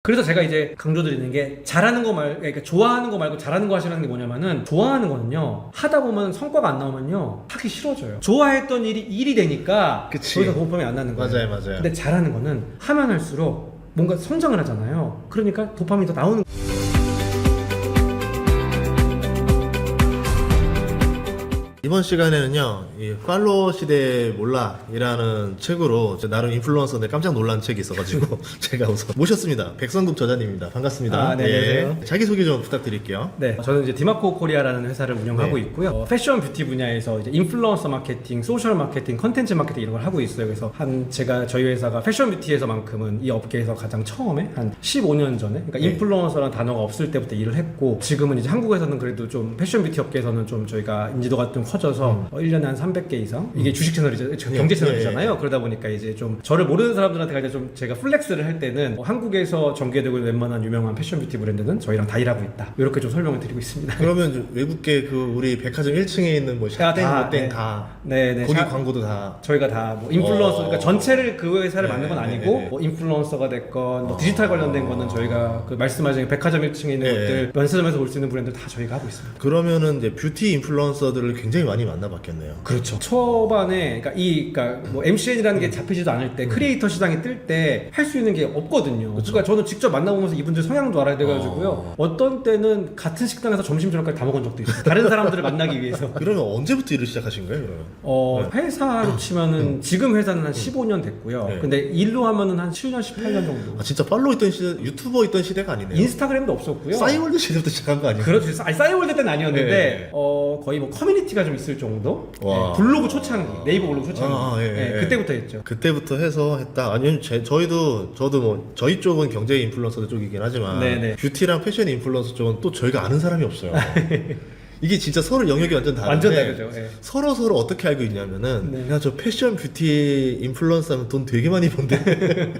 그래서 제가 이제 강조드리는 게 잘하는 거 말고, 그러니까 좋아하는 거 말고 잘하는 거 하시라는 게 뭐냐면은, 좋아하는 거는요 하다 보면 성과가 안 나오면요 하기 싫어져요. 좋아했던 일이 되니까 그치. 더 이상 도파민이 안 나는 거예요. 맞아요, 맞아요. 근데 잘하는 거는 하면 할수록 뭔가 성장을 하잖아요. 그러니까 도파민이 더 나오는. 이번 시간에는요, 이 팔로워 시대 몰라이라는 책으로 나름 인플루언서인데 깜짝 놀란 책이 있어가지고 제가 우선 모셨습니다. 백성국 저자님입니다. 반갑습니다. 네, 안녕하세요. 자기소개 좀 부탁드릴게요. 네, 저는 이제 디마코 코리아라는 회사를 운영하고 네. 있고요. 패션 뷰티 분야에서 이제 인플루언서 마케팅, 소셜 마케팅, 컨텐츠 마케팅 이런 걸 하고 있어요. 그래서 제가 저희 회사가 패션 뷰티에서만큼은 이 업계에서 가장 처음에 한 15년 전에, 그러니까 네. 인플루언서라는 단어가 없을 때부터 일을 했고, 지금은 이제 한국에서는 그래도 좀 패션 뷰티 업계에서는 좀 저희가 인지도가 좀 커져서 1년에 한 300개 이상, 이게 주식 채널이죠, 경제 채널이잖아요. 그러다 보니까 이제 좀 저를 모르는 사람들한테 이제 좀 제가 플렉스를 할 때는 한국에서 전개되고 있는 웬만한 유명한 패션 뷰티 브랜드는 저희랑 다 일하고 있다, 이렇게 좀 설명을 드리고 있습니다. 그러면 외국계 그 우리 백화점 1층에 있는 뭐 샤땡, 다, 뭐땡 네. 다 네, 거기 광고도 다 저희가 다 뭐 인플루언서, 그러니까 전체를 그 회사를 네, 만든 건 네, 아니고 네. 뭐 인플루언서가 됐건 뭐 디지털 관련된 거는 저희가 그 말씀하신 백화점 1층에 있는 네. 것들, 면세점에서 볼 수 있는 브랜드 다 저희가 하고 있습니다. 그러면은 이제 뷰티 인플루언서들을 굉장히 많이 만나봤겠네요. 그렇죠. 초반에 그러니까 뭐 MCN이라는 게 잡히지도 않을 때, 크리에이터 시장이 뜰 때 할 수 있는 게 없거든요. 그러니까 저는 직접 만나보면서 이분들 성향도 알아야 돼가지고요. 어떤 때는 같은 식당에서 점심 저녁까지 다 먹은 적도 있어요. 다른 사람들을 만나기 위해서. 그러면 언제부터 일을 시작하신 거예요, 그러면? 회사로 치면은 지금 회사는 한 15년 됐고요. 네. 근데 일로 하면은 한 7년, 18년 정도. 아, 진짜 팔로우 있던 시대, 유튜버 있던 시대가 아니네요. 인스타그램도 없었고요. 싸이월드 시대부터 시작한 거 아니에요? 그렇죠. 싸이월드 때는 아니었는데 네. 거의 뭐 커뮤니티가 좀 있을 정도. 와. 네, 블로그 초창기, 네이버 블로그 초창기. 예, 예. 그때부터 했죠. 그때부터 해서 했다. 아니면 저도 뭐 저희 쪽은 경제 인플루언서 쪽이긴 하지만 네네. 뷰티랑 패션 인플루언서 쪽은 또 저희가 아는 사람이 없어요. 이게 진짜 서로 영역이 완전 다른데 완전 다르죠. 예. 서로 어떻게 알고 있냐면은 네. 야, 저 패션 뷰티 인플루언서 하면 돈 되게 많이 번대.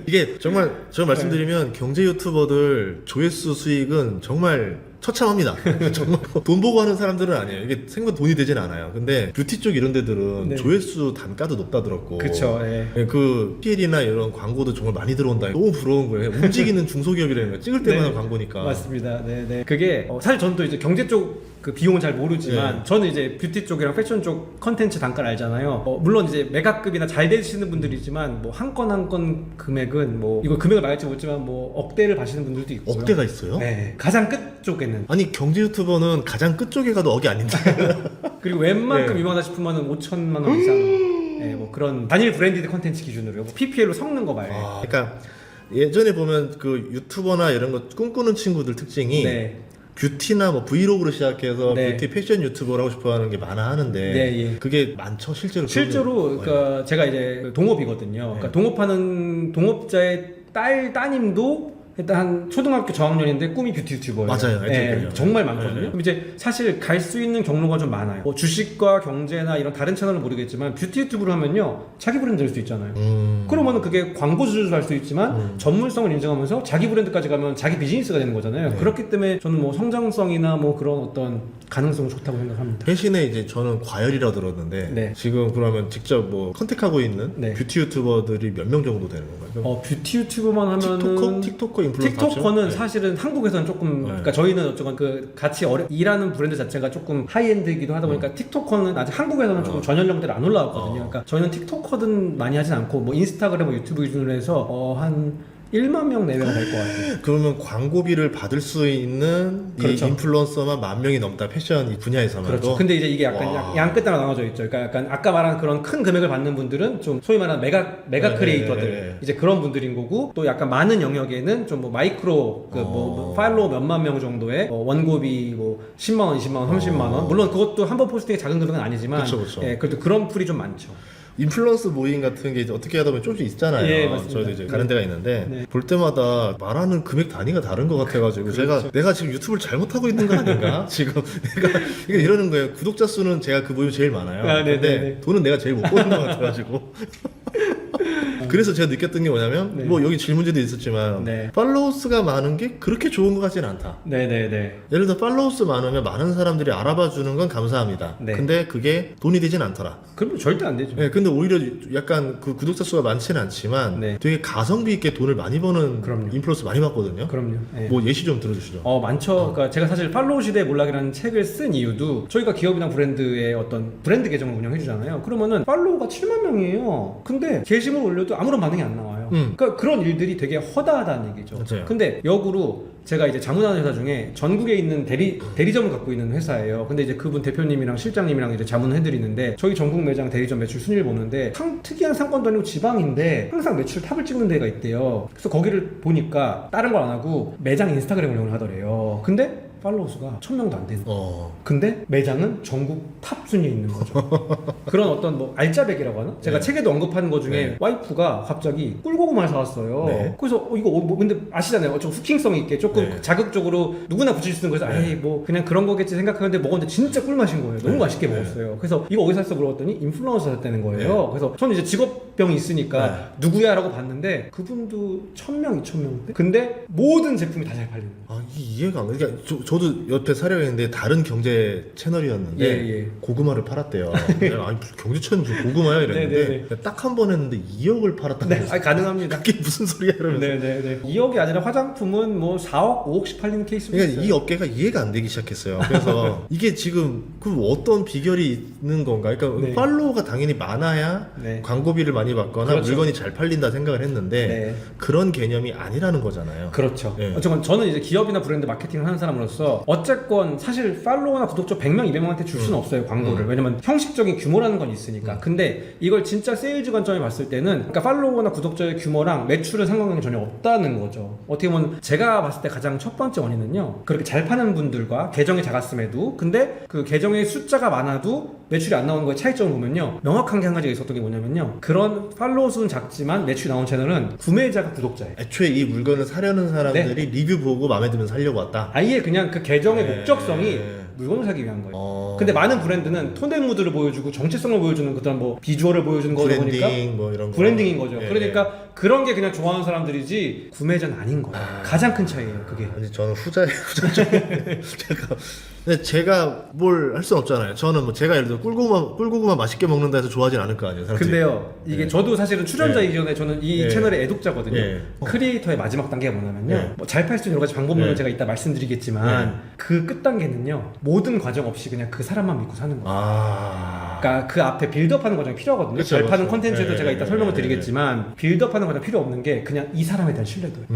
이게 정말 제가 말씀드리면 경제 유튜버들 조회수 수익은 정말 처참합니다. 정말 돈 보고 하는 사람들은 아니에요. 이게 생각보다 돈이 되진 않아요. 근데 뷰티 쪽 이런 데들은 네. 조회수 단가도 높다 들었고. 그쵸. 예. 그 PL이나 이런 광고도 정말 많이 들어온다. 너무 부러운 거예요. 움직이는 중소기업이라는 거 찍을 때마다 네. 광고니까. 맞습니다. 네네. 그게 사실 저는 또 이제 경제 쪽 그 비용은 잘 모르지만 네. 저는 이제 뷰티 쪽이랑 패션 쪽 컨텐츠 단가를 알잖아요. 물론 이제 메가급이나 잘 되시는 분들이지만 뭐 한 건 한 건 금액은 뭐 이거 금액을 말할지 모르지만 뭐 억대를 바시는 분들도 있고요. 억대가 있어요? 네. 가장 끝 쪽에는. 아니 경제 유튜버는 가장 끝쪽에 가도 억이 아닌데. 그리고 웬만큼 네. 유명하다 싶으면은 5천만 원 이상. 네, 뭐 그런 단일 브랜디드 컨텐츠 기준으로요. 뭐 PPL로 섞는 거 말이에요. 아, 그러니까 예전에 보면 그 유튜버나 이런 거 꿈꾸는 친구들 특징이 네. 뷰티나 뭐 브이로그로 시작해서 네. 뷰티 패션 유튜버를 하고 싶어하는 게 많아 하는데 네, 예. 그게 많죠 실제로. 실제로 그러니까 제가 이제 동업이거든요. 그러니까 동업하는 동업자의 따님도 일단 한 초등학교 저학년인데 꿈이 뷰티 유튜버예요. 맞아요. 애들은요. 정말 많거든요. 네. 그럼 이제 사실 갈 수 있는 경로가 좀 많아요. 뭐 주식과 경제나 이런 다른 채널은 모르겠지만 뷰티 유튜브를 하면요 자기 브랜드 될 수 있잖아요. 그러면은 그게 광고 수주도 할 수 있지만 전문성을 인정하면서 자기 브랜드까지 가면 자기 비즈니스가 되는 거잖아요. 네. 그렇기 때문에 저는 뭐 성장성이나 뭐 그런 어떤 가능성은 좋다고 생각합니다. 대신에 이제 저는 과열이라 들었는데 네. 지금 그러면 직접 뭐 컨택하고 있는 네. 뷰티 유튜버들이 몇 명 정도 되는 건가요? 뷰티 유튜버만 하면은 틱토커 인플루언서 틱토커는 맞죠? 사실은 한국에서는 조금 네. 그러니까 저희는 어쨌건 그 같이 일하는 브랜드 자체가 조금 하이엔드이기도 하다 보니까 틱토커는 아직 한국에서는 조금 전연령대로 안 올라왔거든요. 그러니까 저희는 틱토커든 많이 하진 않고 뭐 인스타그램, 뭐 유튜브 기준으로 해서 한 1만 명 내외가 될 것 같아요. 그러면 광고비를 받을 수 있는 그렇죠. 이 인플루언서만 10,000명이 넘다 패션 이 분야에서만. 그렇죠. 근데 이제 이게 약간 와. 양끝으로 나눠져 있죠. 그러니까 약간 아까 말한 그런 큰 금액을 받는 분들은 좀 소위 말하는 메가 네, 크리에이터들 네, 네. 이제 그런 분들인 거고, 또 약간 많은 영역에는 좀 뭐 마이크로 뭐 팔로워 몇만 명 정도의 원고비 뭐 10만 원, 20만 원, 30만 원. 물론 그것도 한 번 포스팅에 작은 금액은 아니지만 그쵸. 예, 그래도 그런 풀이 좀 많죠. 인플루언서 모임 같은 게 이제 어떻게 하다 보면 조금씩 있잖아요. 예, 맞습니다. 저희도 이제 가는 데가 있는데 네. 볼 때마다 말하는 금액 단위가 다른 것 같아가지고 그렇죠. 내가 지금 유튜브를 잘못하고 있는 거 아닌가? 지금 내가 이러는 거예요. 구독자 수는 제가 그 모임 제일 많아요. 아, 네, 근데 네, 네. 돈은 내가 제일 못 버는 것 같아가지고. 그래서 제가 느꼈던 게 뭐냐면 네. 뭐 여기 질문지도 있었지만 네. 팔로워 수가 많은 게 그렇게 좋은 것 같지는 않다. 네네네. 예를 들어 팔로워 수 많으면 많은 사람들이 알아봐 주는 건 감사합니다. 네. 근데 그게 돈이 되진 않더라. 그럼 절대 안 되죠. 네, 근데 오히려 약간 그 구독자 수가 많지는 않지만 네. 되게 가성비 있게 돈을 많이 버는 그럼요. 인플루언서 많이 봤거든요. 그럼요. 네. 뭐 예시 좀 들어주시죠. 많죠. 그러니까 제가 사실 팔로우 시대의 몰락이라는 책을 쓴 이유도 저희가 기업이나 브랜드의 어떤 브랜드 계정을 운영해주잖아요. 그러면은 팔로우가 7만 명이에요. 근데 게시물 올려도 아무런 반응이 안 나와요. 그러니까 그런 일들이 되게 허다하다는 얘기죠. 맞아요. 근데 역으로 제가 이제 자문하는 회사 중에 전국에 있는 대리점을 갖고 있는 회사예요. 근데 이제 그분 대표님이랑 실장님이랑 이제 자문해드리는데 저희 전국 매장 대리점 매출 순위를 보는데 특이한 상권도 아니고 지방인데 항상 매출 탑을 찍는 데가 있대요. 그래서 거기를 보니까 다른 걸 안 하고 매장 인스타그램 운영을 하더래요. 근데 팔로워 수가 1000명도 안 되는 거예요. 근데 매장은 전국 탑 순위에 있는 거죠. 그런 어떤 뭐 알짜배기라고 하나? 제가 네. 책에도 언급하는 거 중에 네. 와이프가 갑자기 꿀고구마를 사왔어요. 네. 그래서 이거 뭐 근데 아시잖아요. 좀 후킹성 있게 조금 네. 자극적으로 누구나 붙일 수 있는 거에서 네. 에이 뭐 그냥 그런 거겠지 생각하는데 먹었는데 진짜 꿀맛인 거예요. 너무 네. 맛있게 네. 먹었어요. 그래서 이거 어디서 샀어 물어봤더니 인플루언서 샀다는 거예요. 네. 그래서 저는 이제 직업병이 있으니까 누구야라고 봤는데 그분도 1000명, 2000명. 근데 모든 제품이 다 잘 팔리는 거예요. 아, 이해가 안 가. 그러니까 저도 옆에 사려했는데 다른 경제 채널이었는데 예. 고구마를 팔았대요. 내가 아니 무슨 경제 채널 무슨 고구마야 이랬는데 딱 한 번 했는데 2억을 팔았다는 네, 거예요. 가능합니다. 그게 무슨 소리야 이러면서. 네네네. 2억이 아니라 화장품은 뭐 4억, 5억씩 팔리는 케이스도 그러니까 있어요. 이 업계가 이해가 안 되기 시작했어요. 그래서 이게 지금 그 어떤 비결이 있는 건가? 그러니까 네. 팔로워가 당연히 많아야 네. 광고비를 많이 받거나 그렇죠. 물건이 잘 팔린다 생각을 했는데 네. 그런 개념이 아니라는 거잖아요. 그렇죠. 네. 어쨌건 저는 이제 기업이나 브랜드 마케팅을 하는 사람으로서 어쨌건 사실 팔로워나 구독자 100명, 200명한테 줄 수는 없어요, 광고를. 왜냐면 형식적인 규모라는 건 있으니까. 근데 이걸 진짜 세일즈 관점에 봤을 때는 그러니까 팔로워나 구독자의 규모랑 매출은 상관관계 전혀 없다는 거죠. 어떻게 보면 제가 봤을 때 가장 첫 번째 원인은요. 그렇게 잘 파는 분들과 계정이 작았음에도 근데 그 계정의 숫자가 많아도 매출이 안 나오는 거의 차이점을 보면요. 명확한 게 한 가지가 있었던 게 뭐냐면요. 그런 팔로워 수는 작지만 매출이 나온 채널은 구매자가 구독자예요. 애초에 이 물건을 사려는 사람들이 리뷰 보고 마음에 들면 살려고 왔다. 아예 그냥 그 계정의 네. 목적성이 물건을 사기 위한 거예요. 근데 근데 많은 브랜드는 톤앤무드를 보여주고 정체성을 보여주는 그런 뭐 비주얼을 보여주는 거다 보니까 브랜딩 뭐 이런 거. 브랜딩인 거죠. 예. 그러니까 그런 게 그냥 좋아하는 사람들이지 구매자는 아닌 거예요. 가장 큰 차이예요, 그게. 아니 저는 후자예요. 근데 제가 뭘 할 수는 없잖아요. 저는 뭐 제가 예를 들어 꿀고구마 맛있게 먹는다 해서 좋아하진 않을 거 아니에요. 사람들이. 근데요, 이게 저도 사실은 출연자 이전에 저는 이 예. 채널의 애독자거든요. 예. 크리에이터의 마지막 단계가 뭐냐면요. 예. 뭐 잘 팔 수 있는 여러 가지 방법론을 예. 제가 이따 말씀드리겠지만 그 끝 단계는요. 모든 과정 없이 그냥 그 사람만 믿고 사는 거예요. 그러니까 그 앞에 빌드업하는 과정이 필요하거든요. 그쵸, 잘 파는 그쵸. 컨텐츠에도 예, 제가 이따 예, 설명을 예, 드리겠지만 빌드업하는 과정 필요 없는 게 그냥 이 사람에 대한 신뢰도예요.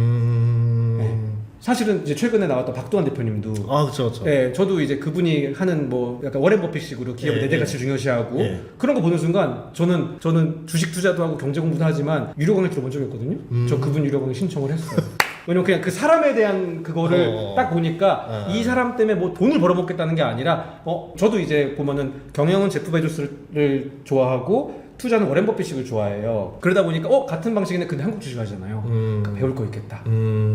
사실은 이제 최근에 나왔던 박도환 대표님도 아, 그렇죠. 네, 저도 이제 그분이 하는 뭐 약간 워렌 버핏식으로 기업의 예, 내대 예. 가치를 중요시하고 예. 그런 거 보는 순간 저는 주식 투자도 하고 경제 공부도 하지만 유료 강의 들어본 적이 없거든요. 저 그분 유료 강의 신청을 했어요. 왜냐면 그냥 그 사람에 대한 그거를 딱 보니까 이 사람 때문에 뭐 돈을 벌어먹겠다는 게 아니라 저도 이제 보면은 경영은 제프 베조스를 좋아하고 투자는 워렌 버핏식을 좋아해요. 그러다 보니까 같은 방식인데 근데 한국 주식 하잖아요. 그러니까 배울 거 있겠다.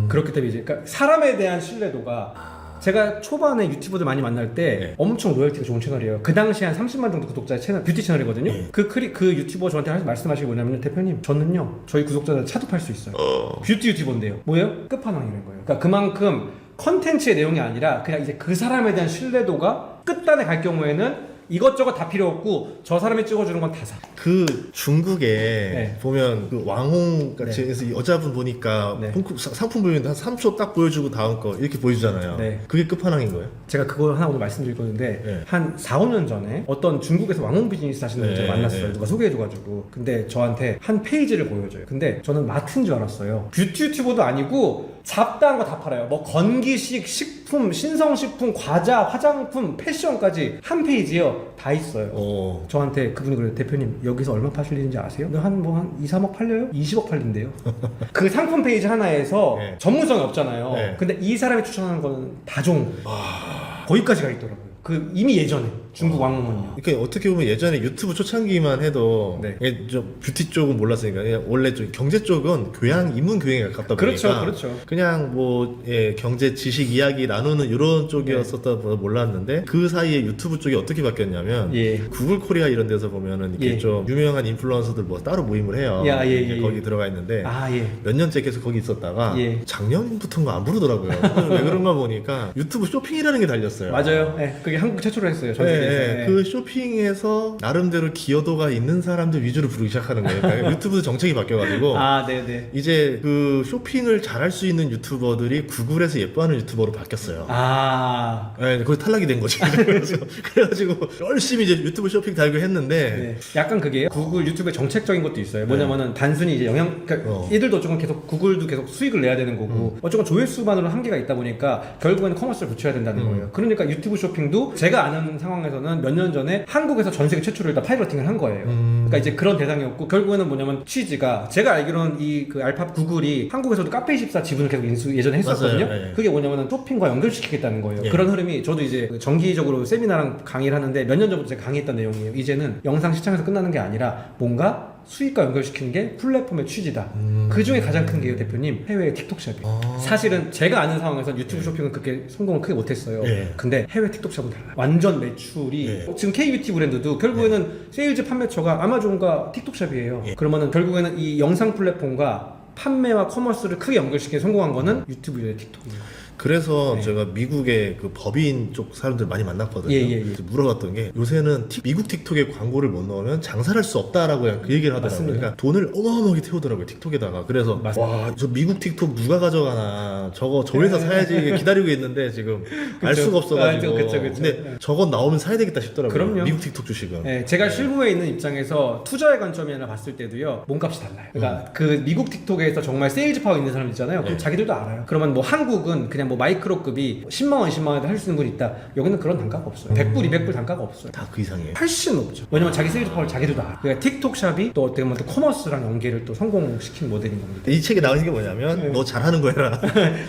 그렇기 때문에 이제 그러니까 사람에 대한 신뢰도가 제가 초반에 유튜버들 많이 만날 때 엄청 로열티가 좋은 채널이에요. 그 당시에 한 30만 정도 구독자의 채널, 뷰티 채널이거든요. 그 유튜버 저한테 말씀하신 게 뭐냐면 대표님 저는요 저희 구독자들 차도 팔 수 있어요. 뷰티 유튜버인데요. 뭐예요? 끝판왕이라는 거예요. 그러니까 그만큼 컨텐츠의 내용이 아니라 그냥 이제 그 사람에 대한 신뢰도가 끝단에 갈 경우에는 이것저것 다 필요 없고 저 사람이 찍어주는 건 다 사. 그 중국에 네. 보면 그 왕홍 같이 해서 여자분 보니까 네. 상품 보이는데 한 3초 딱 보여주고 다음 거 이렇게 보여주잖아요. 네. 그게 끝판왕인 거예요? 제가 그거 하나 오늘 말씀드릴 건데 네. 한 4, 5년 전에 어떤 중국에서 왕홍 비즈니스 하시는 분을 네, 제가 만났어요. 네. 누가 소개해줘가지고. 근데 저한테 한 페이지를 보여줘요. 근데 저는 마트인 줄 알았어요. 뷰티 유튜버도 아니고 잡다한 거 다 팔아요. 뭐 건기식, 식품, 신성식품, 과자, 화장품, 패션까지 한 페이지요. 다 있어요. 저한테 그분이 그래요. 대표님 여기서 얼마 파실리는지 아세요? 한 2, 3억 팔려요? 20억 팔린대요. 그 상품 페이지 하나에서 네. 전문성이 없잖아요. 네. 근데 이 사람이 추천하는 거는 다 좋은 거예요. 거기까지 가 있더라고요. 그 이미 예전에 중국 왕문요. 그러니까 어떻게 보면 예전에 유튜브 초창기만 해도 네. 좀 뷰티 쪽은 몰랐으니까 그냥 원래 좀 경제 쪽은 교양 인문 교양에 가깝다 보니까 그렇죠. 그냥 뭐 경제 지식 이야기 나누는 이런 쪽이었었다 몰랐는데 그 사이에 유튜브 쪽이 어떻게 바뀌었냐면 예. 구글 코리아 이런 데서 보면은 이렇게 예. 좀 유명한 인플루언서들 뭐 따로 모임을 해요. 야, 예, 이제 예, 거기 예. 들어가 있는데 아 예. 몇 년째 계속 거기 있었다가 예. 작년부터인가 안 부르더라고요. 왜 그런가 보니까 유튜브 쇼핑이라는 게 달렸어요. 맞아요. 예. 그게 한국 최초로 했어요. 전 세계에서. 네, 예. 그 쇼핑에서 나름대로 기여도가 있는 사람들 위주로 부르기 시작하는 거예요. 그러니까 유튜브 정책이 바뀌어가지고 아 네네. 이제 그 쇼핑을 잘할 수 있는 유튜버들이 구글에서 예뻐하는 유튜버로 바뀌었어요. 아. 네, 거기 탈락이 된 거죠. 그래가지고 열심히 이제 유튜브 쇼핑 달고 했는데 네. 약간 그게 구글 유튜브의 정책적인 것도 있어요. 뭐냐면은 단순히 이제 그러니까 얘들도 어쨌건 계속 구글도 계속 수익을 내야 되는 거고 어쨌건 조회수만으로 한계가 있다 보니까 결국에는 커머스를 붙여야 된다는 거예요. 그러니까 유튜브 쇼핑도 제가 아는 상황에서는 몇 년 전에 한국에서 전 세계 최초로 일단 파이러팅을 한 거예요. 그러니까 이제 그런 대상이었고 결국에는 뭐냐면 취지가 제가 알기로는 이 그 알파 구글이 한국에서도 카페24 지분을 계속 예전에 했었거든요. 맞아요. 예. 그게 뭐냐면은 쇼핑과 연결시키겠다는 거예요. 예. 그런 흐름이 저도 이제 그 정기적으로 세미나랑 강의를 하는데 몇 년 전부터 제가 강의했던 내용이에요. 이제는 영상 시청에서 끝나는 게 아니라 뭔가 수익과 연결시키는 게 플랫폼의 취지다. 그 중에 가장 큰 게요, 대표님, 해외 틱톡샵이에요. 사실은 제가 아는 상황에서는 유튜브 쇼핑은 그렇게 성공을 크게 못했어요. 예. 근데 해외 틱톡샵은 달라요. 완전 매출이 예. 지금 K-뷰티 브랜드도 결국에는 세일즈 판매처가 아마존과 틱톡샵이에요. 그러면은 결국에는 이 영상 플랫폼과 판매와 커머스를 크게 연결시키는 성공한 거는 유튜브의 틱톡이에요. 그래서 네. 제가 미국의 그 법인 쪽 사람들 많이 만났거든요. 예. 그래서 물어봤던 게 요새는 미국 틱톡에 광고를 못 넣으면 장사를 할 수 없다라고 그냥 그 얘기를 하더라고요. 맞습니다. 그러니까 돈을 어마어마하게 태우더라고요, 틱톡에다가. 그래서 맞습니다. 와, 저 미국 틱톡 누가 가져가나 저 회사 사야지 기다리고 있는데 지금 알 그쵸. 수가 없어가지고. 아, 그쵸. 근데 네. 저건 나오면 사야 되겠다 싶더라고요. 그럼요. 미국 틱톡 주식은. 네, 제가 실무에 있는 입장에서 투자의 관점이나 봤을 때도요, 몸값이 달라요. 그러니까 그 미국 틱톡에서 정말 세일즈 파워 있는 사람 있잖아요. 그럼 네. 자기들도 알아요. 그러면 뭐 한국은 그냥 뭐 마이크로급이 10만 원, 20만 원에 할 수 있는 분이 있다. 여기는 그런 단가가 없어요. 100불, 200불 단가가 없어요. 다 그 이상이에요. 훨씬 높죠. 왜냐면 자기 세일즈 파워를 자기들도 알아. 그러니까 틱톡 샵이 또 어떻게 보면 또 커머스랑 연계를 또 성공시킨 모델인 겁니다. 이 책에 나오는 게 뭐냐면 네. 너 잘하는 거 해라.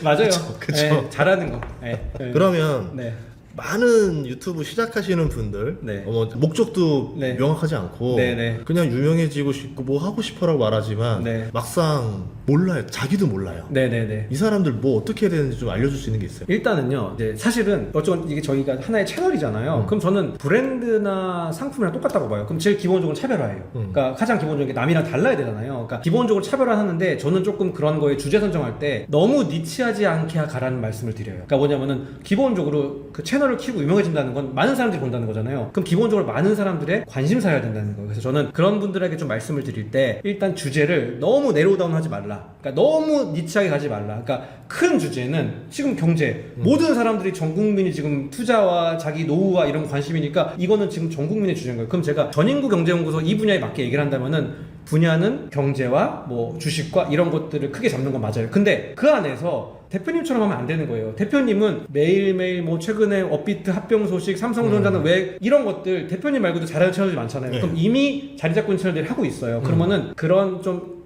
맞아요. 그쵸. 네, 잘하는 거. 네. 그러면 네. 많은 유튜브 시작하시는 분들 네. 목적도 네. 명확하지 않고 네. 그냥 유명해지고 싶고 뭐 하고 싶어라고 말하지만 네. 막상 몰라요. 자기도 몰라요. 네네네. 이 사람들 뭐 어떻게 해야 되는지 좀 알려줄 수 있는 게 있어요. 일단은요, 이제 사실은 어쩌면 이게 저희가 하나의 채널이잖아요. 그럼 저는 브랜드나 상품이랑 똑같다고 봐요. 그럼 제일 기본적으로 차별화예요. 그러니까 가장 기본적인 게 남이랑 달라야 되잖아요. 그러니까 기본적으로 차별화하는데 저는 조금 그런 거에 주제 선정할 때 너무 니치하지 않게 가라는 말씀을 드려요. 그러니까 뭐냐면은 기본적으로 그 채널을 키우고 유명해진다는 건 많은 사람들이 본다는 거잖아요. 그럼 기본적으로 많은 사람들의 관심사여야 된다는 거예요. 그래서 저는 그런 분들에게 좀 말씀을 드릴 때 일단 주제를 너무 내로우다운 하지 말라. 그러니까 너무 니치하게 가지 말라. 그러니까 큰 주제는 지금 경제 모든 사람들이 전 국민이 지금 투자와 자기 노후와 이런 관심이니까 이거는 지금 전 국민의 주제인 거예요. 그럼 제가 전인구 경제연구소 이 분야에 맞게 얘기를 한다면은 분야는 경제와 뭐 주식과 이런 것들을 크게 잡는 건 맞아요. 근데 그 안에서 대표님처럼 하면 안 되는 거예요. 대표님은 매일매일 뭐 최근에 업비트 합병 소식, 삼성전자는 왜 이런 것들 대표님 말고도 잘하는 채널들이 많잖아요. 네. 그럼 이미 자리 잡고 있는 채널들이 하고 있어요. 그러면은 그런 좀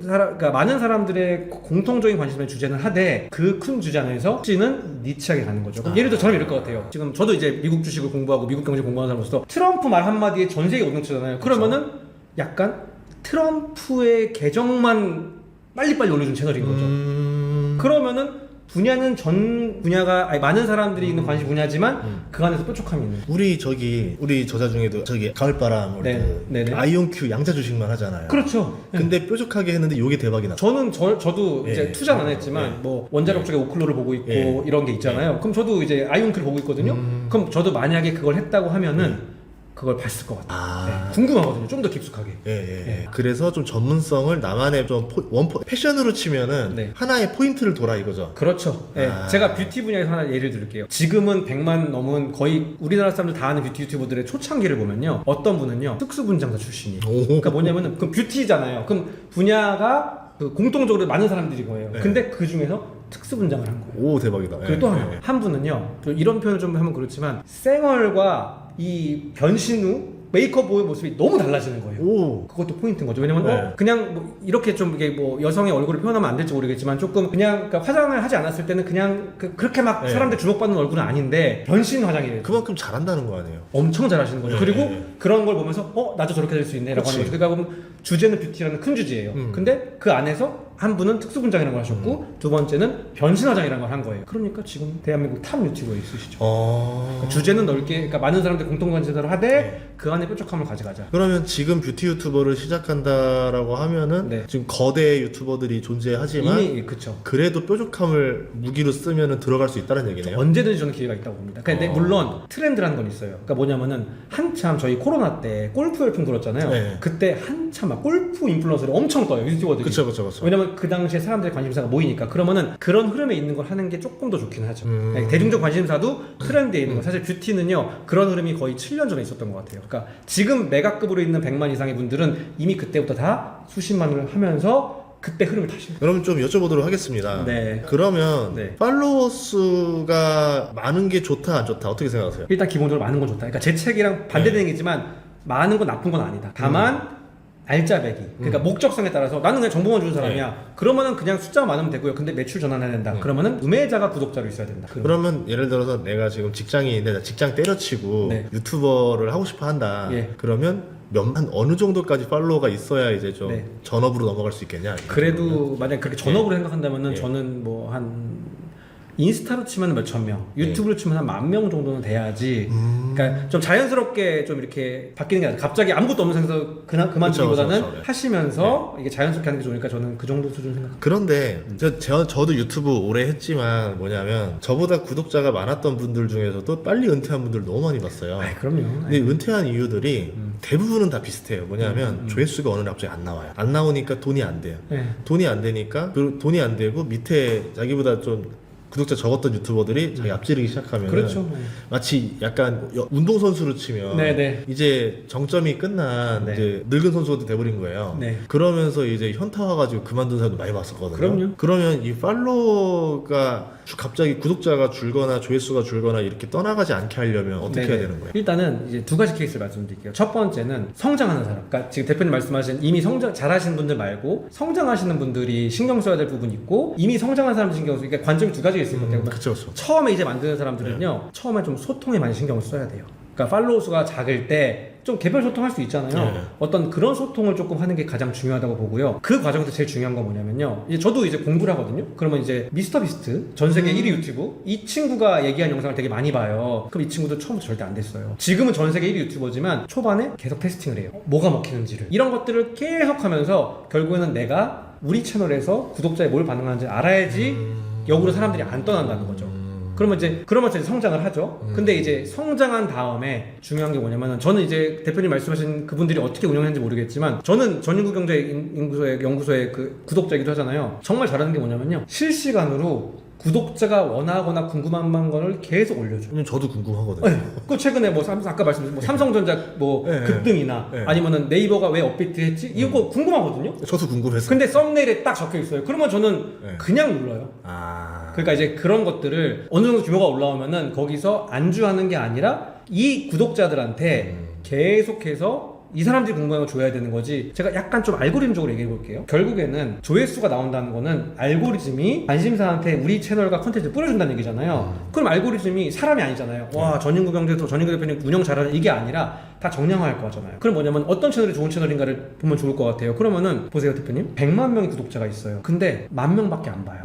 그러니까 많은 사람들의 공통적인 관심의 주제는 하되 그 큰 주제 안에서 찌는 니치하게 가는 거죠. 그럼 예를 들어 저는 이럴 것 같아요. 지금 저도 이제 미국 주식을 공부하고 미국 경제 공부하는 사람으로서 트럼프 말 한마디에 전 세계 오등치잖아요. 그러면은 약간 트럼프의 계정만 빨리빨리 올려준 채널인 거죠. 그러면은 분야는 전 분야가 많은 사람들이 있는 관심 분야지만 그 안에서 뾰족함이 있는. 우리 저자 중에도 가을바람 올 때 네네. 아이온큐 양자 주식만 하잖아요. 그렇죠. 근데 뾰족하게 했는데 요게 대박이 났어. 저도 이제 투자는 안 했지만 뭐 원자력 쪽에 오클로를 보고 있고 이런 게 있잖아요. 그럼 저도 이제 아이온큐를 보고 있거든요. 그럼 저도 만약에 그걸 했다고 하면은 그걸 봤을 것 같아요. 궁금하거든요. 좀 더 깊숙하게. 그래서 좀 전문성을 나만의 좀 패션으로 치면은 하나의 포인트를 돌아 이거죠. 그렇죠. 제가 뷰티 분야에서 하나 예를 들을게요. 지금은 100만 넘은 거의 우리나라 사람들 다 아는 뷰티 유튜버들의 초창기를 보면요. 어떤 분은요. 특수분장사 출신이에요. 그러니까 뭐냐면은 그럼 뷰티잖아요. 그럼 분야가 그 공통적으로 많은 사람들이 거예요. 근데 그 중에서 특수분장을 한 거예요. 오 대박이다. 그리고 또 한 분은요. 또 이런 표현을 좀 하면 그렇지만 생얼과 이 변신 후 메이크업의 모습이 너무 달라지는 거예요. 오. 그것도 포인트인 거죠. 왜냐면 네. 그냥 뭐 이렇게 좀 이게 뭐 여성의 얼굴을 표현하면 안 될지 모르겠지만 조금 그냥 그러니까 화장을 하지 않았을 때는 그냥 그렇게 막 네. 사람들 주목받는 얼굴은 아닌데 변신 화장이에요. 그만큼 잘한다는 거 아니에요? 엄청 잘하시는 거죠. 네, 그리고 네. 그런 걸 보면서 나도 저렇게 될 수 있네라고 하는 그치. 거죠. 그러니까 보면 주제는 뷰티라는 큰 주제예요. 근데 그 안에서 한 분은 특수분장이라는 걸 하셨고 두 번째는 변신화장이라는 걸 한 거예요. 그러니까 지금 대한민국 탑 유튜버에 있으시죠. 그러니까 주제는 넓게 그러니까 많은 사람들이 공통관심사를 하되 네. 그 안에 뾰족함을 가져가자. 그러면 지금 뷰티 유튜버를 시작한다라고 하면은 네. 지금 거대 유튜버가 존재하지만 이미 그쵸. 그래도 뾰족함을 무기로 쓰면은 들어갈 수 있다는 얘기네요. 언제든지 저는 기회가 있다고 봅니다. 근데 물론 트렌드라는 건 있어요. 그러니까 뭐냐면은 한참 저희 코로나 때 골프 열풍 불었잖아요. 네. 그때 한참 막 골프 인플루언서들이 엄청 떠요. 유튜버들이. 그쵸. 왜냐면 그 당시에 사람들의 관심사가 모이니까 그러면은 그런 흐름에 있는 걸 하는 게 조금 더 좋긴 하죠. 네, 대중적 관심사도 트렌드에 있는 거. 사실 뷰티는요 그런 흐름이 거의 7년 전에 있었던 것 같아요. 그러니까 지금 메가급으로 있는 100만 이상의 분들은 이미 그때부터 다 수십만을 하면서 그때 흐름을 타신 거예요. 그럼 좀 여쭤보도록 하겠습니다. 네. 그러면 네. 팔로워 수가 많은 게 좋다 안 좋다 어떻게 생각하세요? 일단 기본적으로 많은 건 좋다. 그러니까 제 책이랑 반대되는 얘기지만 많은 건 나쁜 건 아니다. 다만 알짜배기. 그러니까 목적성에 따라서 나는 그냥 정보만 주는 사람이야. 그러면은 그냥 숫자가 많으면 되고요. 근데 매출 전환해야 된다. 그러면은 구매자가 구독자로 있어야 된다. 그러면 예를 들어서 내가 지금 직장인인데 나 직장 때려치고 네. 유튜버를 하고 싶어 한다. 예. 그러면 한 어느 정도까지 팔로워가 있어야 이제 좀 네. 전업으로 넘어갈 수 있겠냐? 그래도 만약 그렇게 전업으로 생각한다면은 예. 저는 뭐 한 인스타로 치면 몇천 명, 유튜브로 치면 한 10,000명 정도는 돼야지. 그러니까 좀 자연스럽게 좀 이렇게 바뀌는 게 아니라 갑자기 아무것도 없는 상태에서 그만두기보다는 그쵸. 하시면서 이게 자연스럽게 하는 게 좋으니까 저는 그 정도 수준 생각. 그런데 저도 유튜브 오래 했지만 뭐냐면 저보다 구독자가 많았던 분들 중에서도 빨리 은퇴한 분들 너무 많이 봤어요. 아, 그럼요. 근데 은퇴한 이유들이 대부분은 다 비슷해요. 뭐냐면 조회수가 어느 날 갑자기 안 나와요. 안 나오니까 돈이 안 돼요. 네. 돈이 안 되니까 그 돈이 안 되고 밑에 자기보다 좀 구독자 적었던 유튜버들이 자기 앞지르기 시작하면 그렇죠. 마치 약간 운동선수로 치면 네네. 이제 정점이 끝난 네. 이제 늙은 선수가 돼버린 거예요. 네. 그러면서 이제 현타 와가지고 그만둔 사람도 많이 봤었거든요. 그럼요. 그러면 이 팔로워가 갑자기 구독자가 줄거나 조회수가 줄거나 이렇게 떠나가지 않게 하려면 어떻게 네네. 해야 되는 거예요? 일단은 이제 두 가지 케이스를 말씀드릴게요. 첫 번째는 성장하는 사람. 그러니까 지금 대표님 말씀하신 이미 잘하시는 분들 말고 성장하시는 분들이 신경 써야 될 부분이 있고 이미 성장한 사람들 신경 쓰고 그러니까 관점이 두 가지가 있을 것 같아요. 그쵸. 처음에 이제 만드는 사람들은요. 처음에 좀 소통에 많이 신경을 써야 돼요. 그러니까 팔로워 수가 작을 때 좀 개별 소통할 수 있잖아요. 네. 어떤 그런 소통을 조금 하는 게 가장 중요하다고 보고요. 그 과정에서 제일 중요한 건 뭐냐면요. 이제 저도 이제 공부를 하거든요. 그러면 이제 미스터 비스트 전 세계 1위 유튜브 이 친구가 얘기한 영상을 되게 많이 봐요. 그럼 이 친구도 처음부터 절대 안 됐어요. 지금은 전 세계 1위 유튜버지만 초반에 계속 테스팅을 해요. 뭐가 먹히는지를 이런 것들을 계속 하면서 결국에는 내가 우리 채널에서 구독자에 뭘 반응하는지 알아야지 역으로 사람들이 안 떠난다는 거죠. 그러면서 이제 성장을 하죠. 근데 이제 성장한 다음에 중요한 게 뭐냐면은 저는 이제 대표님 말씀하신 그분들이 어떻게 운영하는지 모르겠지만 저는 전인구경제연구소의 그 구독자이기도 하잖아요. 정말 잘하는 게 뭐냐면요. 실시간으로 구독자가 원하거나 궁금한 거를 계속 올려줘. 왜냐면 저도 궁금하거든요. 네. 그 최근에 뭐 아까 말씀드린 뭐 삼성전자 뭐 네. 급등이나 네. 아니면은 네이버가 왜 업데이트했지 이거 궁금하거든요. 저도 궁금했어요. 근데 썸네일에 딱 적혀 있어요. 그러면 저는 네. 그냥 눌러요. 그러니까 이제 그런 것들을 어느 정도 규모가 올라오면은 거기서 안주하는 게 아니라 이 구독자들한테 계속해서 이 사람들이 궁금한 거 줘야 되는 거지. 제가 약간 좀 알고리즘적으로 얘기해 볼게요. 결국에는 조회수가 나온다는 거는 알고리즘이 관심사한테 우리 채널과 컨텐츠를 뿌려준다는 얘기잖아요. 그럼 알고리즘이 사람이 아니잖아요. 와, 전인구 경제에서 전인구 대표님 운영 잘하는 이게 아니라 다 정량화할 거잖아요. 그럼 뭐냐면 어떤 채널이 좋은 채널인가를 보면 좋을 것 같아요. 그러면은 보세요 대표님 100만 명의 구독자가 있어요. 근데 10,000명밖에 안 봐요.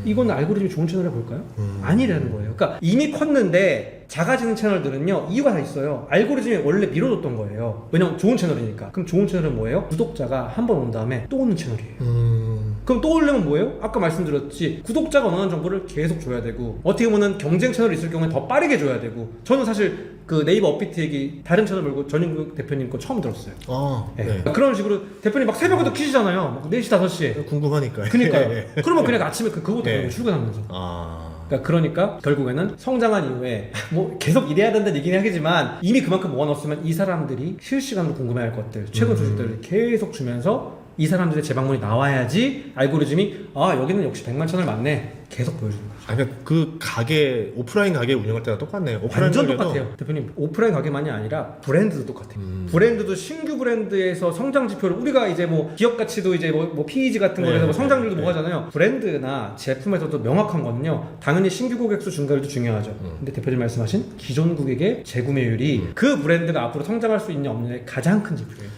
이건 알고리즘이 좋은 채널을 볼까요? 아니라는 거예요. 그러니까 이미 컸는데 작아지는 채널들은요 이유가 다 있어요. 알고리즘이 원래 밀어줬던 거예요. 왜냐면 좋은 채널이니까. 그럼 좋은 채널은 뭐예요? 구독자가 한 번 온 다음에 또 오는 채널이에요. 그럼 또 오려면 뭐예요? 아까 말씀드렸지 구독자가 원하는 정보를 계속 줘야 되고 어떻게 보면 경쟁 채널이 있을 경우에 더 빠르게 줘야 되고 저는 사실 그 네이버 업비트 얘기 다른 채널 말고 전인구 대표님 거 처음 들었어요. 네. 그런 식으로 대표님 막 새벽에도 키시잖아요. 막 4시 5시에. 궁금하니까요. 그니까요. 네. 그러면 그냥 아침에 그것도 네. 출근하면서. 그러니까 결국에는 성장한 이후에 뭐 계속 일해야 된다는 얘기는 하겠지만 이미 그만큼 모아놨으면 이 사람들이 실시간으로 궁금해할 것들 최근 소식들을 계속 주면서 이 사람들의 재방문이 나와야지 알고리즘이 아 여기는 역시 100만 채널 맞네 계속 보여줍니다. 아, 그러니까 그 가게 오프라인 가게 운영할 때랑 똑같네요. 오프라인 완전 가게도 똑같아요. 대표님 오프라인 가게만이 아니라 브랜드도 똑같아요. 브랜드도 신규 브랜드에서 성장 지표를 우리가 이제 뭐 기업 가치도 이제 뭐 PEG 같은 거에서 뭐 성장률도 뭐 하잖아요. 브랜드나 제품에서도 명확한 거는요. 당연히 신규 고객 수 증가율도 중요하죠. 근데 대표님 말씀하신 기존 고객의 재구매율이 그 브랜드가 앞으로 성장할 수 있냐 없느냐의 가장 큰 지표예요.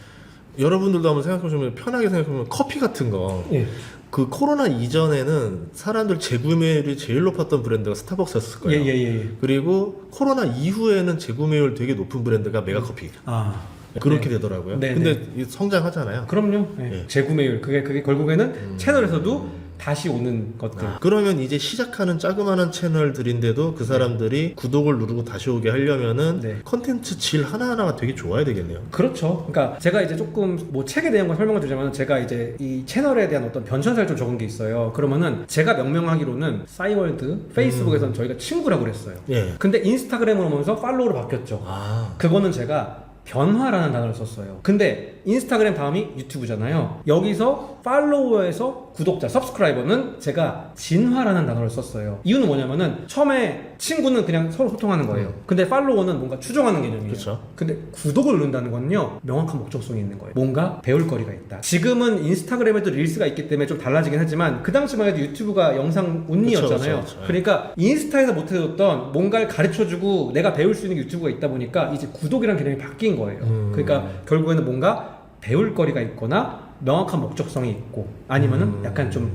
여러분들도 한번 생각해보시면 편하게 생각해보면 커피 같은 거. 예. 그 코로나 이전에는 사람들 재구매율이 제일 높았던 브랜드가 스타벅스였을 거예요. 예. 그리고 코로나 이후에는 재구매율 되게 높은 브랜드가 메가커피. 아. 그렇게 되더라고요. 네, 근데 이 성장하잖아요. 그럼요. 예. 예. 재구매율 그게 결국에는 채널에서도 다시 오는 것들. 그러면 이제 시작하는 자그마한 채널들인데도 그 사람들이 구독을 누르고 다시 오게 하려면은 네. 컨텐츠 질 하나하나가 되게 좋아야 되겠네요. 그렇죠. 그러니까 제가 이제 조금 뭐 책에 대한 걸 설명을 드리자면 제가 이제 이 채널에 대한 어떤 변천사를 좀 적은 게 있어요. 그러면은 제가 명명하기로는 싸이월드 페이스북에서는 저희가 친구라고 그랬어요. 예. 근데 인스타그램으로 오면서 팔로우로 바뀌었죠. 아. 그거는 제가 변화라는 단어를 썼어요. 근데 인스타그램 다음이 유튜브잖아요. 여기서 팔로워에서 구독자, 서브스크라이버는 제가 진화라는 단어를 썼어요. 이유는 뭐냐면은 처음에 친구는 그냥 서로 소통하는 거예요. 근데 팔로워는 뭔가 추종하는 개념이에요. 그쵸. 근데 구독을 누른다는 건요 명확한 목적성이 있는 거예요. 뭔가 배울 거리가 있다. 지금은 인스타그램에도 릴스가 있기 때문에 좀 달라지긴 하지만 그 당시만 해도 유튜브가 영상 온리였잖아요. 그쵸. 그러니까 인스타에서 못해줬던 뭔가를 가르쳐주고 내가 배울 수 있는 유튜브가 있다 보니까 이제 구독이라는 개념이 바뀐 거예요. 그러니까 결국에는 뭔가 배울 거리가 있거나 명확한 목적성이 있고 아니면은 약간 좀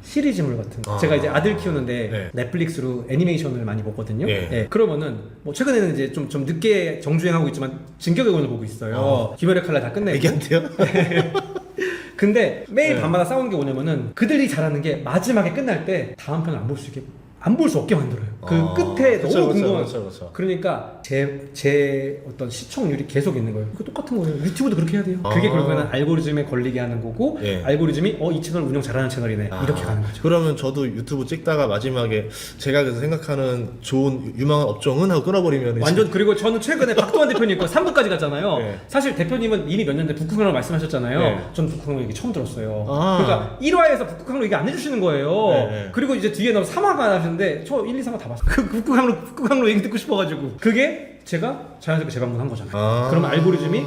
시리즈물 같은 거. 제가 이제 아들 키우는데 네. 넷플릭스로 애니메이션을 많이 보거든요. 예. 예, 그러면은 뭐 최근에는 이제 좀 늦게 정주행하고 있지만 진격의 거인을 보고 있어요. 김열의 칼날 다 끝내고. 애기한테요? 근데 매일 네. 밤마다 싸우는 게 뭐냐면은 그들이 잘하는 게 마지막에 끝날 때 다음 편을 안 볼 수 있게 안 볼 수 없게 만들어요. 그 아, 끝에 그쵸, 너무 그쵸, 궁금한. 그쵸. 그러니까 제 어떤 시청률이 계속 있는 거예요. 그 똑같은 거예요. 유튜브도 그렇게 해야 돼요. 아. 그게 결국에는 알고리즘에 걸리게 하는 거고 예. 알고리즘이 이 채널 운영 잘하는 채널이네 이렇게 가는 거죠. 그러면 저도 유튜브 찍다가 마지막에 제가 그래서 생각하는 좋은 유망한 업종은 하고 끊어버리면 이제 완전. 그리고 저는 최근에 박도환 대표님 거 3부까지 갔잖아요. 네. 사실 대표님은 이미 몇 년 전에 북극항로 말씀하셨잖아요. 네. 저는 북극항로 얘기 처음 들었어요. 아. 그러니까 1화에서 북극항로 얘기 안 해주시는 거예요. 네. 그리고 이제 뒤에 나서 3화가 하시는데 저 1, 2, 3화 다 봤어요. 그 북극항로 얘기 듣고 싶어가지고 그게 제가 자연스럽게 재방문한 거잖아요. 아. 그러면 알고리즘이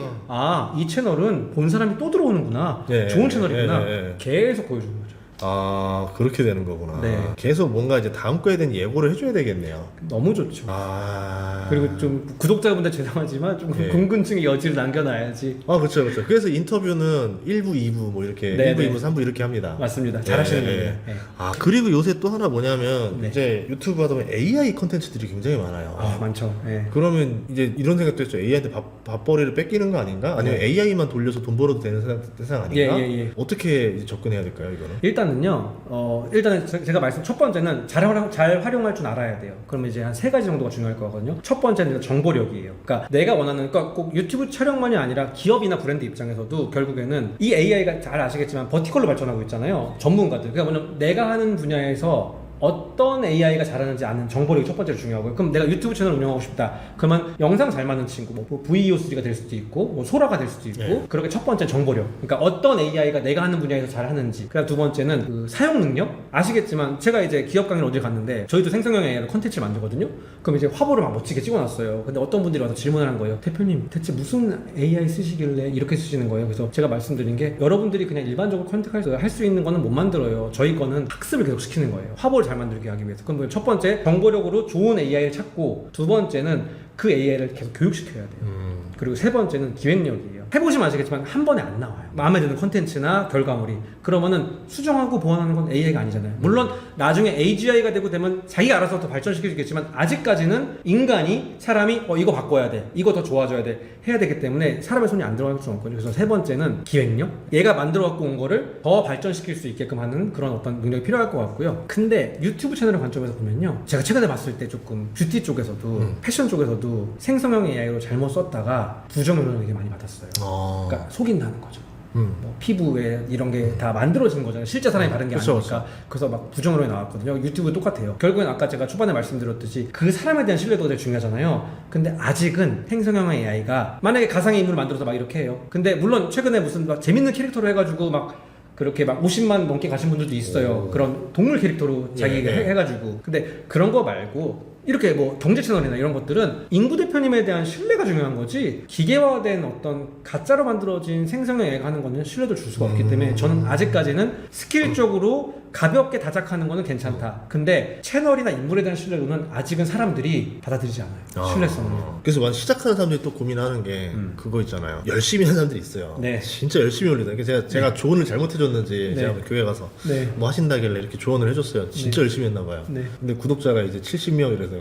이 채널은 본 사람이 또 들어오는구나. 네. 좋은 채널이구나. 네. 계속 보여주는 거죠. 아 그렇게 되는 거구나. 네. 계속 뭔가 이제 다음 거에 대한 예고를 해줘야 되겠네요. 너무 좋죠. 아 그리고 좀 구독자분들 죄송하지만 좀 네. 궁금증의 여지를 남겨놔야지. 그렇죠. 그래서 인터뷰는 1부, 2부 뭐 이렇게 네, 1부, 네. 2부, 3부 이렇게 합니다. 맞습니다. 잘하시는 네, 거예요. 네. 네. 아 그리고 요새 또 하나 뭐냐면 네. 이제 유튜브 하다 보면 AI 콘텐츠들이 굉장히 많아요. 많죠. 네. 그러면 이제 이런 생각도 했죠. AI한테 밥벌이를 뺏기는 거 아닌가? 아니면 네. AI만 돌려서 돈 벌어도 되는 세상 아닌가? 예. 어떻게 이제 접근해야 될까요, 이거는? 일단은요. 일단은 제가 말씀 첫 번째는 잘 활용할 줄 알아야 돼요. 그러면 이제 한 3가지 정도가 중요할 거거든요. 첫 번째는 정보력이에요. 그러니까 내가 원하는 그러니까 꼭 유튜브 촬영만이 아니라 기업이나 브랜드 입장에서도 결국에는 이 AI가 잘 아시겠지만 버티컬로 발전하고 있잖아요. 전문가들. 그러니까 뭐냐면 내가 하는 분야에서 어떤 AI가 잘하는지 아는 정보력이 첫 번째로 중요하고요. 그럼 내가 유튜브 채널 운영하고 싶다. 그러면 영상 잘 맞는 친구, 뭐 VEO3가 될 수도 있고, 뭐 소라가 될 수도 있고, 네. 그렇게 첫 번째 정보력. 그러니까 어떤 AI가 내가 하는 분야에서 잘하는지. 그다음 두 번째는 그 사용 능력. 아시겠지만 제가 이제 기업 강의를 어디 갔는데 저희도 생성형 AI로 컨텐츠를 만들거든요. 그럼 이제 화보를 막 멋지게 찍어놨어요. 근데 어떤 분들이 와서 질문을 한 거예요. 대표님, 대체 무슨 AI 쓰시길래 이렇게 쓰시는 거예요? 그래서 제가 말씀드린 게 여러분들이 그냥 일반적으로 컨텐츠 할 수 있는 거는 못 만들어요. 저희 거는 학습을 계속 시키는 거예요. 화보를 잘 만들게 하기 위해서. 그럼 첫 번째 정보력으로 좋은 AI를 찾고 두 번째는 그 AI를 계속 교육시켜야 돼요. 그리고 세 번째는 기획력이에요. 해보시면 아시겠지만 한 번에 안 나와요. 마음에 드는 컨텐츠나 결과물이. 그러면은 수정하고 보완하는 건 AI가 아니잖아요. 물론 나중에 AGI가 되면 자기가 알아서 더 발전시킬 수 있겠지만 아직까지는 인간이 사람이 이거 바꿔야 돼. 이거 더 좋아져야 돼. 해야 되기 때문에 사람의 손이 안 들어갈 수 없거든요. 그래서 세 번째는 기획력. 얘가 만들어 갖고 온 거를 더 발전시킬 수 있게끔 하는 그런 어떤 능력이 필요할 것 같고요. 근데 유튜브 채널의 관점에서 보면요. 제가 최근에 봤을 때 조금 뷰티 쪽에서도 패션 쪽에서도 생성형 AI로 잘못 썼다가 부정영향을 되게 많이 받았어요. 그러니까 속인다는 거죠. 뭐 피부에 이런 게 다 만들어진 거잖아요. 실제 사람이 바른 게 그쵸, 아니니까. 그래서 막 부정으로 나왔거든요. 유튜브 똑같아요. 결국엔 아까 제가 초반에 말씀드렸듯이 그 사람에 대한 신뢰도가 제일 중요하잖아요. 근데 아직은 생성형 AI가 만약에 가상의 인물을 만들어서 막 이렇게 해요. 근데 물론 최근에 무슨 막 재밌는 캐릭터로 해가지고 막 그렇게 막 50만 넘게 가신 분들도 있어요. 그런 동물 캐릭터로 자기 해가지고. 근데 그런 거 말고 이렇게 뭐 경제 채널이나 이런 것들은 인구 대표님에 대한 신뢰가 중요한 거지 기계화된 어떤 가짜로 만들어진 생성형 애가 하는 거는 신뢰도 줄 수가 없기 때문에 저는 아직까지는 스킬적으로 가볍게 다작하는 거는 괜찮다. 근데 채널이나 인물에 대한 신뢰도는 아직은 사람들이 받아들이지 않아요. 신뢰성은. 그래서 완 시작하는 사람들이 또 고민하는 게 그거 있잖아요. 열심히 하는 사람들이 있어요. 네. 진짜 열심히 올리다. 제가 조언을 잘못해줬는지 네. 제가 교회 가서 네. 뭐 하신다길래 이렇게 조언을 해줬어요. 진짜 열심히 했나 봐요. 네. 근데 구독자가 이제 70명 이래서